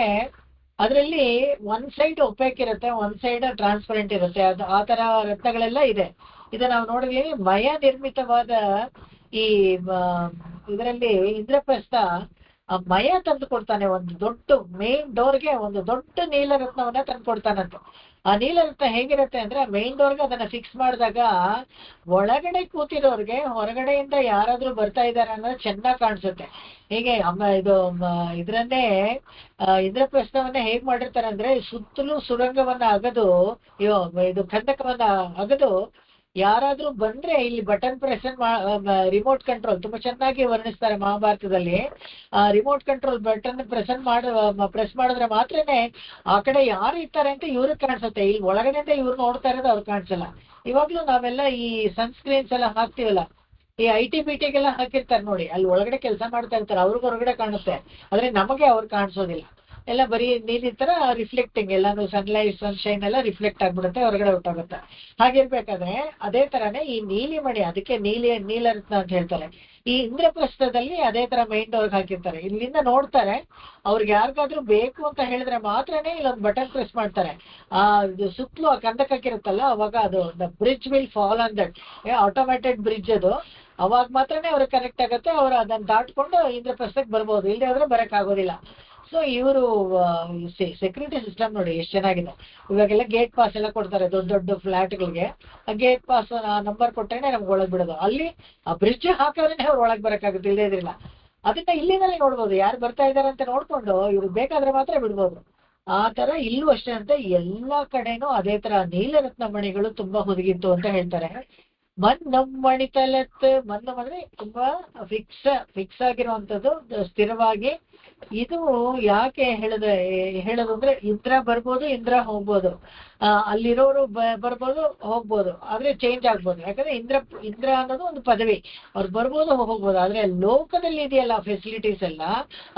ಅದರಲ್ಲಿ ಒಂದ್ ಸೈಡ್ ಒಪೇಕ್ ಇರುತ್ತೆ, ಒಂದ್ ಸೈಡ್ ಟ್ರಾನ್ಸ್ಪರೆಂಟ್ ಇರುತ್ತೆ. ಅದು ಆ ತರ ರತ್ನಗಳೆಲ್ಲ ಇದೆ. ಇದು ನಾವು ನೋಡಿದ್ವಿ ಮಯ ನಿರ್ಮಿತವಾದ ಈ ಇದರಲ್ಲಿ ಇಂದ್ರಪ್ರಸ್ಥ ಮಯ ತಂದು ಕೊಡ್ತಾನೆ. ಒಂದು ದೊಡ್ಡ ಮೇನ್ ಡೋರ್ಗೆ ಒಂದು ದೊಡ್ಡ ನೀಲರತ್ನವನ್ನ ತಂದು ಕೊಡ್ತಾನಂತೆ. ಆ ನೀಲರತ್ನ ಹೇಗಿರುತ್ತೆ ಅಂದ್ರೆ ಮೇನ್ ಡೋರ್ಗೆ ಅದನ್ನ ಫಿಕ್ಸ್ ಮಾಡಿದಾಗ ಒಳಗಡೆ ಕೂತಿರೋರ್ಗೆ ಹೊರಗಡೆಯಿಂದ ಯಾರಾದ್ರೂ ಬರ್ತಾ ಇದಾರೆ ಅನ್ನೋದು ಚೆನ್ನಾಗಿ ಕಾಣಿಸುತ್ತೆ. ಹೀಗೆ ಇದ್ರನ್ನೇ ಇಂದ್ರಪ್ರಸ್ಥವನ್ನ ಹೇಗ್ ಮಾಡಿರ್ತಾರೆ ಅಂದ್ರೆ ಸುತ್ತಲೂ ಸುರಂಗವನ್ನ ಅಗದು ಇದು ಖಂಡಕವನ್ನ ಅಗದು ಯಾರಾದ್ರೂ ಬಂದ್ರೆ ಇಲ್ಲಿ ಬಟನ್ ಪ್ರೆಸ್ ರಿಮೋಟ್ ಕಂಟ್ರೋಲ್ ತುಂಬಾ ಚೆನ್ನಾಗಿ ವರ್ಣಿಸ್ತಾರೆ ಮಹಾಭಾರತದಲ್ಲಿ. ರಿಮೋಟ್ ಕಂಟ್ರೋಲ್ ಬಟನ್ ಪ್ರೆಸ್ ಮಾಡಿದ್ರೆ ಮಾತ್ರನೇ ಆ ಕಡೆ ಯಾರು ಇರ್ತಾರೆ ಅಂತ ಇವ್ರಿಗೆ ಕಾಣಿಸುತ್ತೆ. ಇಲ್ಲಿ ಒಳಗಡೆಯಿಂದ ಇವ್ರು ನೋಡ್ತಾ ಇರೋದು ಅವ್ರು ಕಾಣಿಸಲ್ಲ. ಇವಾಗ್ಲೂ ನಾವೆಲ್ಲ ಈ ಸನ್ಸ್ಕ್ರೀನ್ಸ್ ಎಲ್ಲ ಹಾಕ್ತಿವಲ್ಲ, ಈ IT-BTಗೆಲ್ಲ ಹಾಕಿರ್ತಾರೆ ನೋಡಿ, ಅಲ್ಲಿ ಒಳಗಡೆ ಕೆಲಸ ಮಾಡ್ತಾ ಇರ್ತಾರೆ, ಅವ್ರಿಗೆ ಹೊರಗಡೆ ಕಾಣುತ್ತೆ, ಆದ್ರೆ ನಮಗೆ ಅವ್ರು ಕಾಣಿಸೋದಿಲ್ಲ. ಎಲ್ಲ ಬರೀ ನೀಲಿ ತರ ರಿಫ್ಲೆಕ್ಟಿಂಗ್, ಎಲ್ಲಾನು ಸನ್ಲೈಟ್ ಸನ್ಶೈನ್ ಎಲ್ಲ ರಿಫ್ಲೆಕ್ಟ್ ಆಗ್ಬಿಡುತ್ತೆ, ಹೊರಗಡೆ ಹೊರಟೋಗುತ್ತೆ. ಹಾಗಿರ್ಬೇಕಾದ್ರೆ ಅದೇ ತರಾನೇ ಈ ನೀಲಿಮಣಿ, ಅದಕ್ಕೆ ನೀಲರತ್ನ ಅಂತ ಹೇಳ್ತಾರೆ. ಈ ಇಂದ್ರಪ್ರಸ್ಥದಲ್ಲಿ ಅದೇ ತರ ಮೈನ್ ಡೋರ್ಗೆ ಹಾಕಿರ್ತಾರೆ. ಇಲ್ಲಿಂದ ನೋಡ್ತಾರೆ, ಅವ್ರಿಗೆ ಯಾರಿಗಾದ್ರೂ ಬೇಕು ಅಂತ ಹೇಳಿದ್ರೆ ಮಾತ್ರನೇ ಇಲ್ಲೊಂದು ಬಟನ್ ಪ್ರೆಸ್ ಮಾಡ್ತಾರೆ. ಸುತ್ತಲೂ ಆ ಕಂದಕ್ಕಿರುತ್ತಲ್ಲ, ಅವಾಗ ಅದು the bridge will fall on that, automated bridge ಅದು. ಅವಾಗ ಮಾತ್ರನೇ ಅವ್ರಿಗೆ ಕನೆಕ್ಟ್ ಆಗುತ್ತೆ, ಅವ್ರು ಅದನ್ನ ದಾಟ್ಕೊಂಡು ಇಂದ್ರಪ್ರಸ್ಥಕ್ಕೆ ಬರ್ಬೋದು, ಇಲ್ಲದೆ ಹೋದ್ರೆ ಬರಕ್ ಆಗೋದಿಲ್ಲ. ಸೊ ಇವರು ಸೆಕ್ಯೂರಿಟಿ ಸಿಸ್ಟಮ್ ನೋಡಿ ಎಷ್ಟು ಚೆನ್ನಾಗಿದೆ. ಇವಾಗೆಲ್ಲ ಗೇಟ್ ಪಾಸ್ ಎಲ್ಲ ಕೊಡ್ತಾರೆ ದೊಡ್ಡ ದೊಡ್ಡ ಫ್ಲಾಟ್ಗಳಿಗೆ. ಆ ಗೇಟ್ ಪಾಸ್ ನಂಬರ್ ಕೊಟ್ಟರೆ ನಮ್ಗೆ ಒಳಗ್ ಬಿಡೋದು. ಅಲ್ಲಿ ಆ ಬ್ರಿಡ್ಜ್ ಹಾಕೋದ್ರೆ ಅವ್ರು ಒಳಗ್ ಬರಕ್ಕಾಗುತ್ತೆ, ಇಲ್ಲದೇ ಇದ್ರಿಲ್ಲ. ಅದನ್ನ ಇಲ್ಲಿಂದಲೇ ನೋಡ್ಬೋದು, ಯಾರು ಬರ್ತಾ ಇದಾರೆ ಅಂತ ನೋಡ್ಕೊಂಡು ಇವ್ರಿಗೆ ಬೇಕಾದ್ರೆ ಮಾತ್ರ ಬಿಡ್ಬೋದು. ಆ ತರ ಇಲ್ಲೂ ಅಷ್ಟೇ ಅಂತ ಎಲ್ಲಾ ಕಡೆನೂ ಅದೇ ತರ ನೀಲರತ್ನ ಮಣಿಗಳು ತುಂಬಾ ಹುದುಗಿತ್ತು ಅಂತ ಹೇಳ್ತಾರೆ. ಮಣಿತಲತ್ ಮಣ್ಣು ಅಂದ್ರೆ ತುಂಬಾ ಫಿಕ್ಸ್ ಆಗಿರುವಂತದ್ದು, ಸ್ಥಿರವಾಗಿ. ಇದು ಯಾಕೆ ಹೇಳೋದು ಅಂದ್ರೆ ಇಂದ್ರ ಬರ್ಬೋದು, ಇಂದ್ರ ಹೋಗ್ಬೋದು, ಅಲ್ಲಿರೋರು ಬರ್ಬೋದು ಹೋಗ್ಬೋದು, ಆದ್ರೆ ಚೇಂಜ್ ಆಗ್ಬೋದು. ಯಾಕಂದ್ರೆ ಇಂದ್ರ ಅನ್ನೋದು ಒಂದು ಪದವಿ, ಅವ್ರು ಬರ್ಬೋದು ಹೋಗ್ಬೋದು. ಆದ್ರೆ ಲೋಕದಲ್ಲಿ ಇದೆಯಲ್ಲ ಫೆಸಿಲಿಟೀಸ್ ಎಲ್ಲ,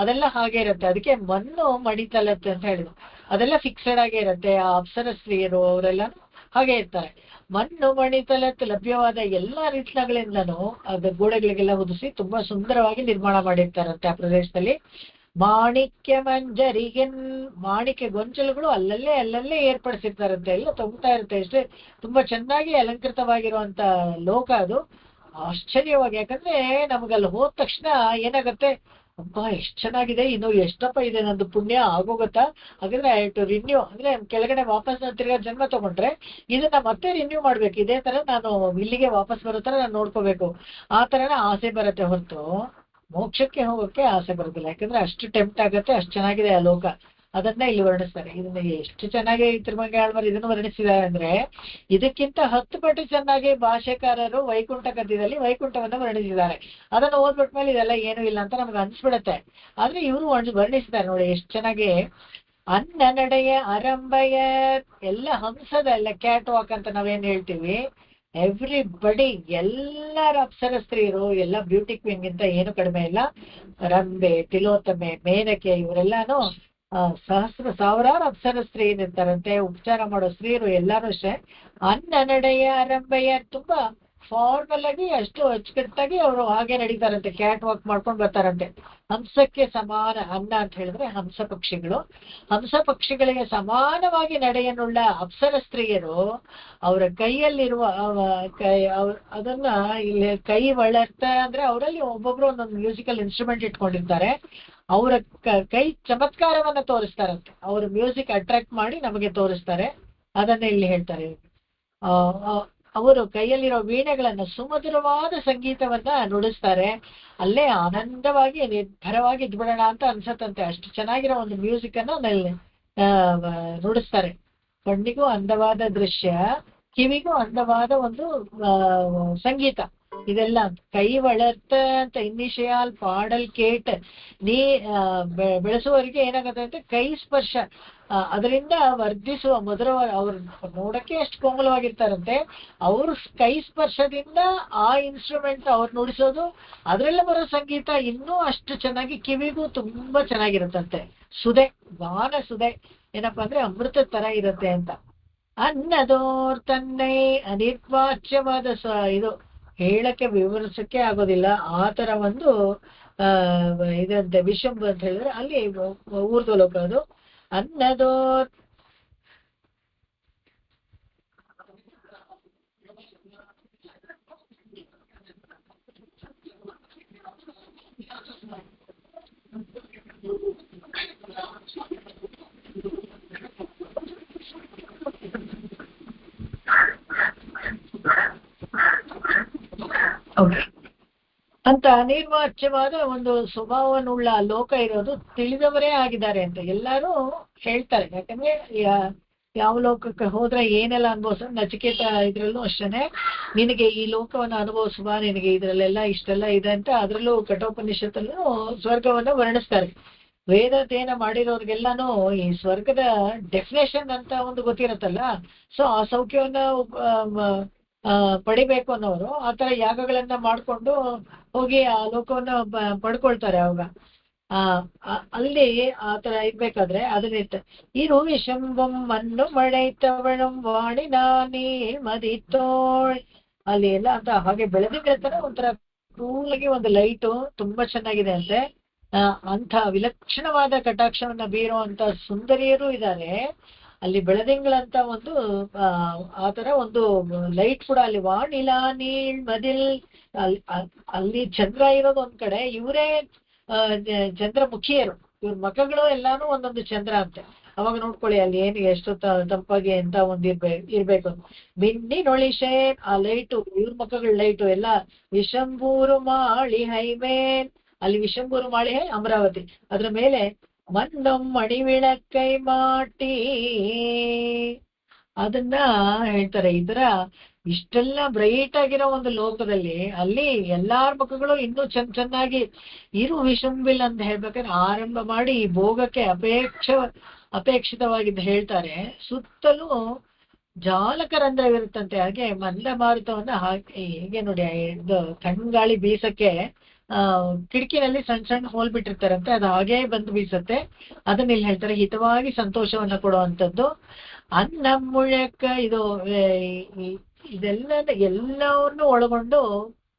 ಅದೆಲ್ಲ ಹಾಗೆ ಇರುತ್ತೆ. ಅದಕ್ಕೆ ಮಣ್ಣು ಮಣಿತಲತ್ ಅಂತ ಹೇಳಿದ್ರು. ಅದೆಲ್ಲ ಫಿಕ್ಸೆಡ್ ಆಗೇ ಇರುತ್ತೆ. ಆ ಅಪ್ಸರ ಸ್ತ್ರೀಯರು ಅವರೆಲ್ಲ ಹಾಗೆ ಇರ್ತಾರೆ. ಮಣ್ಣು ಮಣಿತಲತ್ ಲಭ್ಯವಾದ ಎಲ್ಲಾ ರತ್ನಗಳಿಂದನೂ ಅದ ಗೋಡೆಗಳಿಗೆಲ್ಲ ಹೊದಿಸಿ ತುಂಬಾ ಸುಂದರವಾಗಿ ನಿರ್ಮಾಣ ಮಾಡಿರ್ತಾರಂತೆ ಆ ಪ್ರದೇಶದಲ್ಲಿ. ಮಾಣಿಕ್ಯ ಮಂಜರಿಗೆನ್, ಮಾಣಿಕ್ಯ ಗೊಂಚಲುಗಳು ಅಲ್ಲಲ್ಲೇ ಏರ್ಪಡಿಸಿರ್ತಾರಂತೆ, ಎಲ್ಲ ತುಂಬ್ತಾ ಇರುತ್ತೆ. ಇಷ್ಟೇ ತುಂಬಾ ಚೆನ್ನಾಗಿ ಅಲಂಕೃತವಾಗಿರುವಂತ ಲೋಕ ಅದು. ಆಶ್ಚರ್ಯವಾಗಿ, ಯಾಕಂದ್ರೆ ನಮಗಲ್ಲಿ ಹೋದ ತಕ್ಷಣ ಏನಾಗತ್ತೆ, ಅಬ್ಬಾ ಎಷ್ಟ್ ಚೆನ್ನಾಗಿದೆ, ಇನ್ನು ಎಷ್ಟಪ್ಪ ಇದೆ ನಂದು ಪುಣ್ಯ ಆಗೋಗತ್ತಾ, ಹಾಗಾದ್ರೆ ಟು ರಿನ್ಯೂ ಅಂದ್ರೆ ಕೆಳಗಡೆ ವಾಪಸ್ ತಿರ್ಗಾ ಜನ್ಮ ತಗೊಂಡ್ರೆ ಇದನ್ನ ಮತ್ತೆ ರಿನ್ಯೂ ಮಾಡ್ಬೇಕು. ಇದೇ ತರ ನಾನು ಇಲ್ಲಿಗೆ ವಾಪಸ್ ಬರೋ ತರ ನಾನು ನೋಡ್ಕೋಬೇಕು, ಆ ತರನ ಆಸೆ ಬರುತ್ತೆ ಹೊರತು ಮೋಕ್ಷಕ್ಕೆ ಹೋಗೋಕೆ ಆಸೆ ಬರೋದಿಲ್ಲ. ಯಾಕಂದ್ರೆ ಅಷ್ಟು ಟೆಂಪ್ಟ್ ಆಗತ್ತೆ, ಅಷ್ಟು ಚೆನ್ನಾಗಿದೆ ಆ ಲೋಕ. ಅದನ್ನ ಇಲ್ಲಿ ವರ್ಣಿಸ್ತಾರೆ. ಇದನ್ನ ಎಷ್ಟು ಚೆನ್ನಾಗಿ ತಿರುಮಂಗಿ ಆಳ್ವಾರ್ ಇದನ್ನು ವರ್ಣಿಸಿದ್ದಾರೆ ಅಂದ್ರೆ, ಇದಕ್ಕಿಂತ 10 ಪಟ್ಟು ಚೆನ್ನಾಗಿ ಭಾಷೆಕಾರರು ವೈಕುಂಠ ಗದ್ಯದಲ್ಲಿ ವೈಕುಂಠವನ್ನ ವರ್ಣಿಸಿದ್ದಾರೆ. ಅದನ್ನ ಓದ್ಬಿಟ್ಮೇಲೆ ಇದೆಲ್ಲ ಏನೂ ಇಲ್ಲ ಅಂತ ನಮ್ಗೆ ಅನ್ಸ್ಬಿಡತ್ತೆ. ಆದ್ರೆ ಇವರು ವರ್ಣಿಸಿದ್ದಾರೆ ನೋಡಿ ಎಷ್ಟು ಚೆನ್ನಾಗಿ. ಅನ್ನ ನಡೆಯ ಅರಂಭಯ ಎಲ್ಲ ಹಂಸದ ಎಲ್ಲ ಕ್ಯಾಟ್ ವಾಕ್ ಅಂತ ನಾವೇನ್ ಹೇಳ್ತೀವಿ, ಎವ್ರಿಬಡಿ ಎಲ್ಲರ ಅಪ್ಸರ ಸ್ತ್ರೀಯರು ಎಲ್ಲ ಬ್ಯೂಟಿ ಕ್ವೀನ್ ಗಿಂತ ಏನು ಕಡಿಮೆ ಇಲ್ಲ. ರಂಬೆ, ತಿಲೋತ್ತಮೆ, ಮೇನಕೆ ಇವರೆಲ್ಲಾನು ಸಾವಿರಾರು ಅಪ್ಸರ ಸ್ತ್ರೀಯರು ಇರ್ತಾರಂತೆ. ಉಪಚಾರ ಮಾಡೋ ಸ್ತ್ರೀಯರು ಎಲ್ಲಾರು ಅಷ್ಟೇ. ಅನ್ನ ನಡೆಯ ಅರಂಭಯ ತುಂಬಾ ಫಾರ್ಮಲ್ ಆಗಿ ಅಷ್ಟು ಅಚ್ಚುಕಟ್ಟಾಗಿ ಅವರು ಹಾಗೆ ನಡೀತಾರಂತೆ, ಕ್ಯಾಟ್ ವಾಕ್ ಮಾಡ್ಕೊಂಡು ಬರ್ತಾರಂತೆ. ಹಂಸಕ್ಕೆ ಸಮಾನ, ಅನ್ನ ಅಂತ ಹೇಳಿದ್ರೆ ಹಂಸ ಪಕ್ಷಿಗಳು, ಹಂಸ ಪಕ್ಷಿಗಳಿಗೆ ಸಮಾನವಾಗಿ ನಡೆಯನ್ನುಳ್ಳ ಅಪ್ಸರ ಸ್ತ್ರೀಯರು ಅವರ ಕೈಯಲ್ಲಿರುವ ಅದನ್ನ ಇಲ್ಲಿ ಕೈ ಒಳರ್ತ ಅಂದ್ರೆ ಅವರಲ್ಲಿ ಒಬ್ಬೊಬ್ರು ಒಂದೊಂದು ಮ್ಯೂಸಿಕಲ್ ಇನ್ಸ್ಟ್ರೂಮೆಂಟ್ ಇಟ್ಕೊಂಡಿರ್ತಾರೆ. ಅವರ ಕೈ ಚಮತ್ಕಾರವನ್ನ ತೋರಿಸ್ತಾರಂತೆ, ಅವ್ರ ಮ್ಯೂಸಿಕ್ ಅಟ್ರಾಕ್ಟ್ ಮಾಡಿ ನಮಗೆ ತೋರಿಸ್ತಾರೆ. ಅದನ್ನ ಇಲ್ಲಿ ಹೇಳ್ತಾರೆ. ಅವರು ಕೈಯಲ್ಲಿರೋ ವೀಣೆಗಳನ್ನ ಸುಮಧುರವಾದ ಸಂಗೀತವನ್ನ ನುಡಿಸ್ತಾರೆ. ಅಲ್ಲೇ ಆನಂದವಾಗಿ ನಿರ್ಭರವಾಗಿ ಇದ್ಬಿಡೋಣ ಅಂತ ಅನ್ಸತ್ತಂತೆ, ಅಷ್ಟು ಚೆನ್ನಾಗಿರೋ ಒಂದು ಮ್ಯೂಸಿಕ್ ಅನ್ನ ನುಡಿಸ್ತಾರೆ. ಕಣ್ಣಿಗೂ ಅಂದವಾದ ದೃಶ್ಯ, ಕಿವಿಗೂ ಅಂದವಾದ ಒಂದು ಸಂಗೀತ. ಇದೆಲ್ಲ ಕೈ ವಳರ್ತ ಅಂತ ಇನಿಷಿಯಲ್ ಪಾಡಲ್ ಕೇಟ್ ನೀ ಬೆಳೆಸುವವರಿಗೆ ಏನಾಗುತ್ತೆ ಅಂದ್ರೆ ಕೈ ಸ್ಪರ್ಶ, ಅದರಿಂದ ವರ್ಧಿಸುವ ಮಧುರ. ಅವ್ರು ನೋಡಕ್ಕೆ ಎಷ್ಟು ಕೋಮಲವಾಗಿರ್ತಾರಂತೆ, ಅವ್ರ ಕೈ ಸ್ಪರ್ಶದಿಂದ ಆ ಇನ್ಸ್ಟ್ರೂಮೆಂಟ್ ಅವ್ರು ನುಡಿಸೋದು, ಅದ್ರೆಲ್ಲ ಬರೋ ಸಂಗೀತ ಇನ್ನೂ ಅಷ್ಟು ಚೆನ್ನಾಗಿ ಕಿವಿಗೂ ತುಂಬಾ ಚೆನ್ನಾಗಿರುತ್ತಂತೆ. ಸುದೆ, ಗಾನ ಸುದೆ ಏನಪ್ಪಾ ಅಂದ್ರೆ ಅಮೃತ ತರ ಇರುತ್ತೆ ಅಂತ. ಅನ್ನದೋರ್ ತನ್ನೈ ಅನಿರ್ವಾಚ್ಯವಾದ ಇದು ಹೇಳಕ್ಕೆ ವಿವರಿಸಕ್ಕೆ ಆಗೋದಿಲ್ಲ, ಆ ತರ ಒಂದು ಇದಂತೆ ವಿಷಂಬ ಅಂತ ಹೇಳಿದ್ರೆ ಅಲ್ಲಿ ಊರ್ಧ್ವ ಲೋಕ ಅದು. ಅನ್ನದೋರ್ ಅಂತ ಅನಿರ್ವಾಚ್ಯವಾದ ಒಂದು ಸ್ವಭಾವನುಳ್ಳ ಲೋಕ ಇರೋದು ತಿಳಿದವರೇ ಆಗಿದ್ದಾರೆ ಅಂತ ಎಲ್ಲರೂ ಹೇಳ್ತಾರೆ. ಯಾಕಂದ್ರೆ ಯಾವ ಲೋಕಕ್ಕೆ ಹೋದ್ರೆ ಏನೆಲ್ಲ ಅನುಭವಿಸ, ನಚಿಕೇತ ಇದ್ರಲ್ಲೂ ಅಷ್ಟೇನೆ, ನಿನಗೆ ಈ ಲೋಕವನ್ನ ಅನುಭವಿಸುವ, ನಿನಗೆ ಇದ್ರಲ್ಲೆಲ್ಲ ಇಷ್ಟೆಲ್ಲ ಇದೆ ಅಂತ ಅದ್ರಲ್ಲೂ ಕಠೋಪನಿಷತ್ತಲ್ಲೂ ಸ್ವರ್ಗವನ್ನ ವರ್ಣಿಸ್ತಾರೆ. ವೇದಾಧ್ಯಯನ ಮಾಡಿರೋರ್ಗೆಲ್ಲಾನು ಈ ಸ್ವರ್ಗದ ಡೆಫಿನೇಷನ್ ಅಂತ ಒಂದು ಗೊತ್ತಿರತ್ತಲ್ಲ, ಸೊ ಆ ಸೌಖ್ಯವನ್ನ ಪಡಿಬೇಕು ಅನ್ನೋರು ಆ ತರ ಯಾಗಗಳನ್ನ ಮಾಡ್ಕೊಂಡು ಹೋಗಿ ಆ ಲೋಕವನ್ನ ಪಡ್ಕೊಳ್ತಾರೆ. ಅವಾಗ ಅಲ್ಲಿ ಆ ತರ ಇರ್ಬೇಕಾದ್ರೆ ಅದನ್ನಿತ್ತು. ಇರು ವಿಷಂಬಂ ಮಣ್ಣು ಮಳೆತವಳಂ ವಾಣಿ ನಾನಿ ಮದಿತೋಳ್, ಅಲ್ಲಿ ಎಲ್ಲ ಅಂತ ಹಾಗೆ ಬೆಳೆದಿರ್ತಾರೆ. ಒಂಥರ ಕೂಲಾಗಿ ಒಂದು ಲೈಟು ತುಂಬಾ ಚೆನ್ನಾಗಿದೆ ಅಂತೆ. ಅಂಥ ವಿಲಕ್ಷಣವಾದ ಕಟಾಕ್ಷವನ್ನ ಬೀರುವಂತ ಸುಂದರಿಯರು ಇದ್ದಾರೆ ಅಲ್ಲಿ. ಬೆಳದಿಂಗಳಂತ ಒಂದು ಆತರ ಒಂದು ಲೈಟ್ ಕೂಡ ಅಲ್ಲಿ. ವಾಣಿಲಾ ನೀಳ್ ಮದಿಲ್, ಅಲ್ಲಿ ಚಂದ್ರ ಇರೋದು ಒಂದ್ ಕಡೆ, ಇವರೇ ಚಂದ್ರಮುಖಿಯರು, ಇವ್ರ ಮಖಗಳು ಎಲ್ಲಾನು ಒಂದೊಂದು ಚಂದ್ರ ಅಂತೆ. ಅವಾಗ ನೋಡ್ಕೊಳ್ಳಿ ಅಲ್ಲಿ ಏನು ಎಷ್ಟು ತಂಪಾಗಿ ಅಂತ ಒಂದ್ ಇರ್ಬೇಕು. ಮಿನ್ನಿನೊಳಿಶೆ ಆ ಲೈಟು, ಇವ್ರ ಮಖಗಳ ಲೈಟು ಎಲ್ಲ. ವಿಷಂಬೂರು ಮಾಳಿ ಹೈಮೇನ್, ಅಲ್ಲಿ ವಿಷಂಬೂರು ಮಾಳಿ ಹೈ ಅಮರಾವತಿ, ಅದ್ರ ಮೇಲೆ ಮಣ್ಣಂ ಮಣಿವಿಳಕ್ಕೈ ಮಾಟಿ, ಅದನ್ನ ಹೇಳ್ತಾರೆ. ಈ ತರ ಇಷ್ಟೆಲ್ಲ ಬ್ರೈಟ್ ಆಗಿರೋ ಒಂದು ಲೋಕದಲ್ಲಿ ಅಲ್ಲಿ ಎಲ್ಲಾರ ಮುಖಗಳು ಇನ್ನೂ ಚೆನ್ನಾಗಿ. ಇರು ವಿಷಂಬಿಲ್ ಅಂತ ಹೇಳ್ಬೇಕಾದ್ರೆ ಆರಂಭ ಮಾಡಿ ಈ ಭೋಗಕ್ಕೆ ಅಪೇಕ್ಷಿತವಾಗಿದ್ದು ಹೇಳ್ತಾರೆ. ಸುತ್ತಲೂ ಜಾಲಕರಂಧ್ರವಿರುತ್ತಂತೆ. ಹಾಗೆ ಮಂದ ಮಾರುತವನ್ನ ಹೇಗೆ ನೋಡಿ, ಇದು ಕಣ್ಗಾಳಿ ಬೀಸಕ್ಕೆ ಕಿಟಕಿನಲ್ಲಿ ಸಣ್ಣ ಸಣ್ಣ ಹೋಲ್ ಬಿಟ್ಟಿರ್ತಾರಂತೆ, ಅದು ಹಾಗೇ ಬಂದು ಬೀಸತ್ತೆ. ಅದನ್ನ ಇಲ್ಲಿ ಹೇಳ್ತಾರೆ, ಹಿತವಾಗಿ ಸಂತೋಷವನ್ನ ಕೊಡುವಂಥದ್ದು. ಅನ್ನ ಮುಳಕ, ಇದು ಎಲ್ಲವನ್ನು ಒಳಗೊಂಡು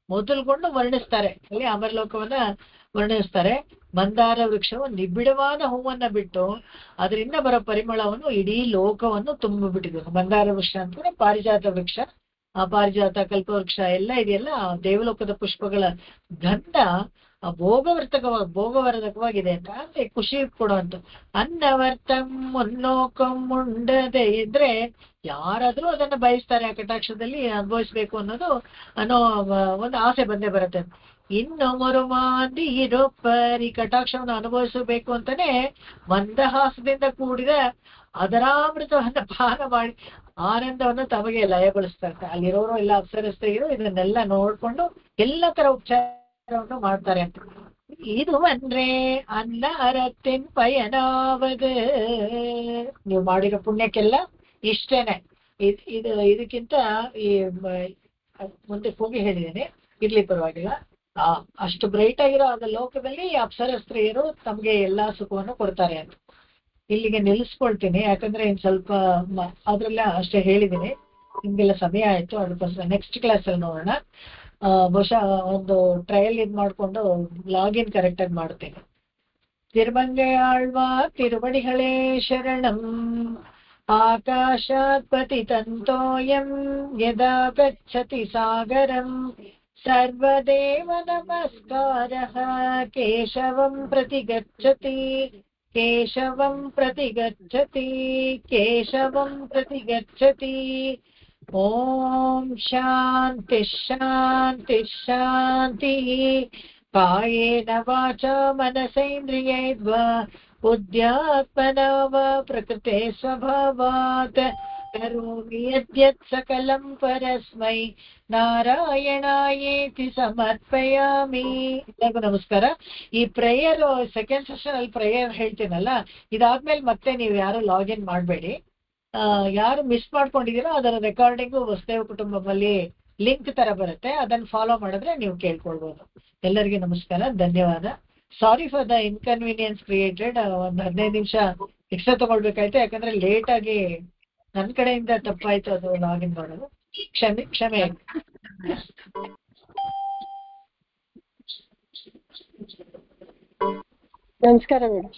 ಮೊದಲುಗೊಂಡು ವರ್ಣಿಸ್ತಾರೆ. ಅಲ್ಲಿ ಅಮರಲೋಕವನ್ನ ವರ್ಣಿಸ್ತಾರೆ. ಮಂದಾರ ವೃಕ್ಷವು ನಿಬಿಡವಾದ ಹೂವನ್ನ ಬಿಟ್ಟು ಅದರಿಂದ ಬರೋ ಪರಿಮಳವನ್ನು ಇಡೀ ಲೋಕವನ್ನು ತುಂಬಿಬಿಟ್ಟಿದೆ. ಮಂದಾರ ವೃಕ್ಷ ಅಂತಂದ್ರೆ ಪಾರಿಜಾತ ವೃಕ್ಷ, ಆ ಪಾರಿಜಾತ ಕಲ್ಪವೃಕ್ಷ ಎಲ್ಲ ಇದೆಯಲ್ಲ, ದೇವಲೋಕದ ಪುಷ್ಪಗಳ ಗಂಧ ಭೋಗವರ್ಧಕವಾಗಿದೆ ಅಂತ ಅಂದ್ರೆ ಖುಷಿ ಕೊಡುವಂತ. ಅನ್ನವರ್ತಂ ಮುನ್ನೋಕಂ ಮುಂಡದೆ ಇದ್ರೆ ಯಾರಾದ್ರೂ ಅದನ್ನ ಬಯಸ್ತಾರೆ, ಆ ಕಟಾಕ್ಷದಲ್ಲಿ ಅನುಭವಿಸ್ಬೇಕು ಅನ್ನೋ ಒಂದು ಆಸೆ ಬಂದೇ ಬರುತ್ತೆ. ಇನ್ನು ಮರುಮಾಂದಿ ಇರೋಪ್ಪರ್, ಈ ಕಟಾಕ್ಷವನ್ನು ಅನುಭವಿಸಬೇಕು ಅಂತಾನೆ ಮಂದಹಾಸದಿಂದ ಕೂಡಿದ ಅದರಾಮೃತವನ್ನ ಪಾನ ಮಾಡಿ ಆನಂದವನ್ನು ತಮಗೆ ಲಯಗೊಳಿಸ್ತಾರೆ. ಅಲ್ಲಿರೋರು ಎಲ್ಲ ಅಪ್ಸರಸ್ತ್ರೀಯರು ಇದನ್ನೆಲ್ಲ ನೋಡ್ಕೊಂಡು ಎಲ್ಲ ತರ ಉಪಚಾರವನ್ನು ಮಾಡ್ತಾರೆ ಅಂತ. ಇದು ಅಂದ್ರೆ ಅನ್ನ ಅರತ್ತಿನ ಪಯನಾವದು, ನೀವು ಮಾಡಿರೋ ಪುಣ್ಯಕ್ಕೆಲ್ಲ ಇಷ್ಟೇನೆ. ಇದಕ್ಕಿಂತ ಈ ಮುಂದೆ ಹೋಗಿ ಹೇಳಿದ್ದೇನೆ, ಇರ್ಲಿ ಪರವಾಗಿಲ್ಲ. ಅಷ್ಟು ಬ್ರೈಟ್ ಆಗಿರೋ ಆದ ಲೋಕದಲ್ಲಿ ಅಪ್ಸರಸ್ತ್ರೀಯರು ತಮ್ಗೆ ಎಲ್ಲಾ ಸುಖವನ್ನು ಕೊಡ್ತಾರೆ ಅಂತ. ಇಲ್ಲಿಗೆ ನಿಲ್ಲಿಸ್ಕೊಳ್ತೀನಿ, ಯಾಕಂದ್ರೆ ಇನ್ ಸ್ವಲ್ಪ ಅದ್ರೆಲ್ಲ ಅಷ್ಟೇ ಹೇಳಿದ್ದೀನಿ, ನಿಮ್ಗೆಲ್ಲ ಸಮಯ ಆಯ್ತು. ಅದಕ್ಕೋಸ್ಕರ ನೆಕ್ಸ್ಟ್ ಕ್ಲಾಸ್ ಅಲ್ಲಿ ನೋಡೋಣ. ಬಹುಶಃ ಒಂದು ಟ್ರಯಲ್ ಮಾಡ್ಕೊಂಡು ಲಾಗಿನ್ ಕರೆಕ್ಟ್ ಆಗಿ ಮಾಡ್ತೇನೆ. ತಿರುಮಂಗೈ ಆಳ್ವಾ ತಿರುವಡಿಗಳೇ ಶರಣಂ, ಆಕಾಶಾತ್ ಪತಿತಂತೋಯಂ ಯದಾ ಗಚ್ಚತಿ ಸಾಗರಂ, ಸರ್ವದೇವ ನಮಸ್ಕಾರಃ ಕೇಶವಂ ಪ್ರತಿ ಗಚ್ಚತಿ, ಕೇಶವಂ ಪ್ರತಿ ಗಚ್ಚತಿ, ಕೇಶವಂ ಪ್ರತಿ ಗಚ್ಚತಿ. ಓಂ ಶಾಂತಿ ಶಾಂತಿ ಶಾಂತಿ. ಕಾಯೇನ ವಾಚಾ ಮನಸೇಂದ್ರಿಯೈರ್ವಾ बुद्ध्यात्मना वा प्रकृते स्वभावात् करोमि यद्यत् सकलं परस्मै ನಾರಾಯಣಾಯೇತಿ ಸಮರ್ಪಯಾಮಿ. ಎಲ್ಲರಿಗೂ ನಮಸ್ಕಾರ. ಈ ಪ್ರೇಯರ್ ಸೆಕೆಂಡ್ ಸೆಷನ್ ಅಲ್ಲಿ ಪ್ರೇಯರ್ ಹೇಳ್ತೀನಲ್ಲ, ಇದಾದ್ಮೇಲೆ ಮತ್ತೆ ನೀವು ಯಾರು ಲಾಗಿನ್ ಮಾಡಬೇಡಿ. ಯಾರು ಮಿಸ್ ಮಾಡ್ಕೊಂಡಿದ್ದೀರೋ ಅದರ ರೆಕಾರ್ಡಿಂಗು ವಸುದೇವ ಕುಟುಂಬದಲ್ಲಿ ಲಿಂಕ್ ತರ ಬರುತ್ತೆ, ಅದನ್ನ ಫಾಲೋ ಮಾಡಿದ್ರೆ ನೀವು ಕೇಳ್ಕೊಳ್ಬಹುದು. ಎಲ್ಲರಿಗೂ ನಮಸ್ಕಾರ, ಧನ್ಯವಾದ. Sorry for the inconvenience created. ಒಂದು 15 ನಿಮಿಷ ಎಕ್ಸ್ಟ್ರಾ ತಗೊಳ್ಬೇಕಾಯ್ತು, ಯಾಕಂದ್ರೆ ಲೇಟ್ ಆಗಿ ನನ್ನ ಕಡೆಯಿಂದ ತಪ್ಪಾಯ್ತು ಅದು ಲಾಗಿನ್ ಮಾಡೋದು. ಕ್ಷಮೆ. ನಮಸ್ಕಾರ ಮೇಡಮ್.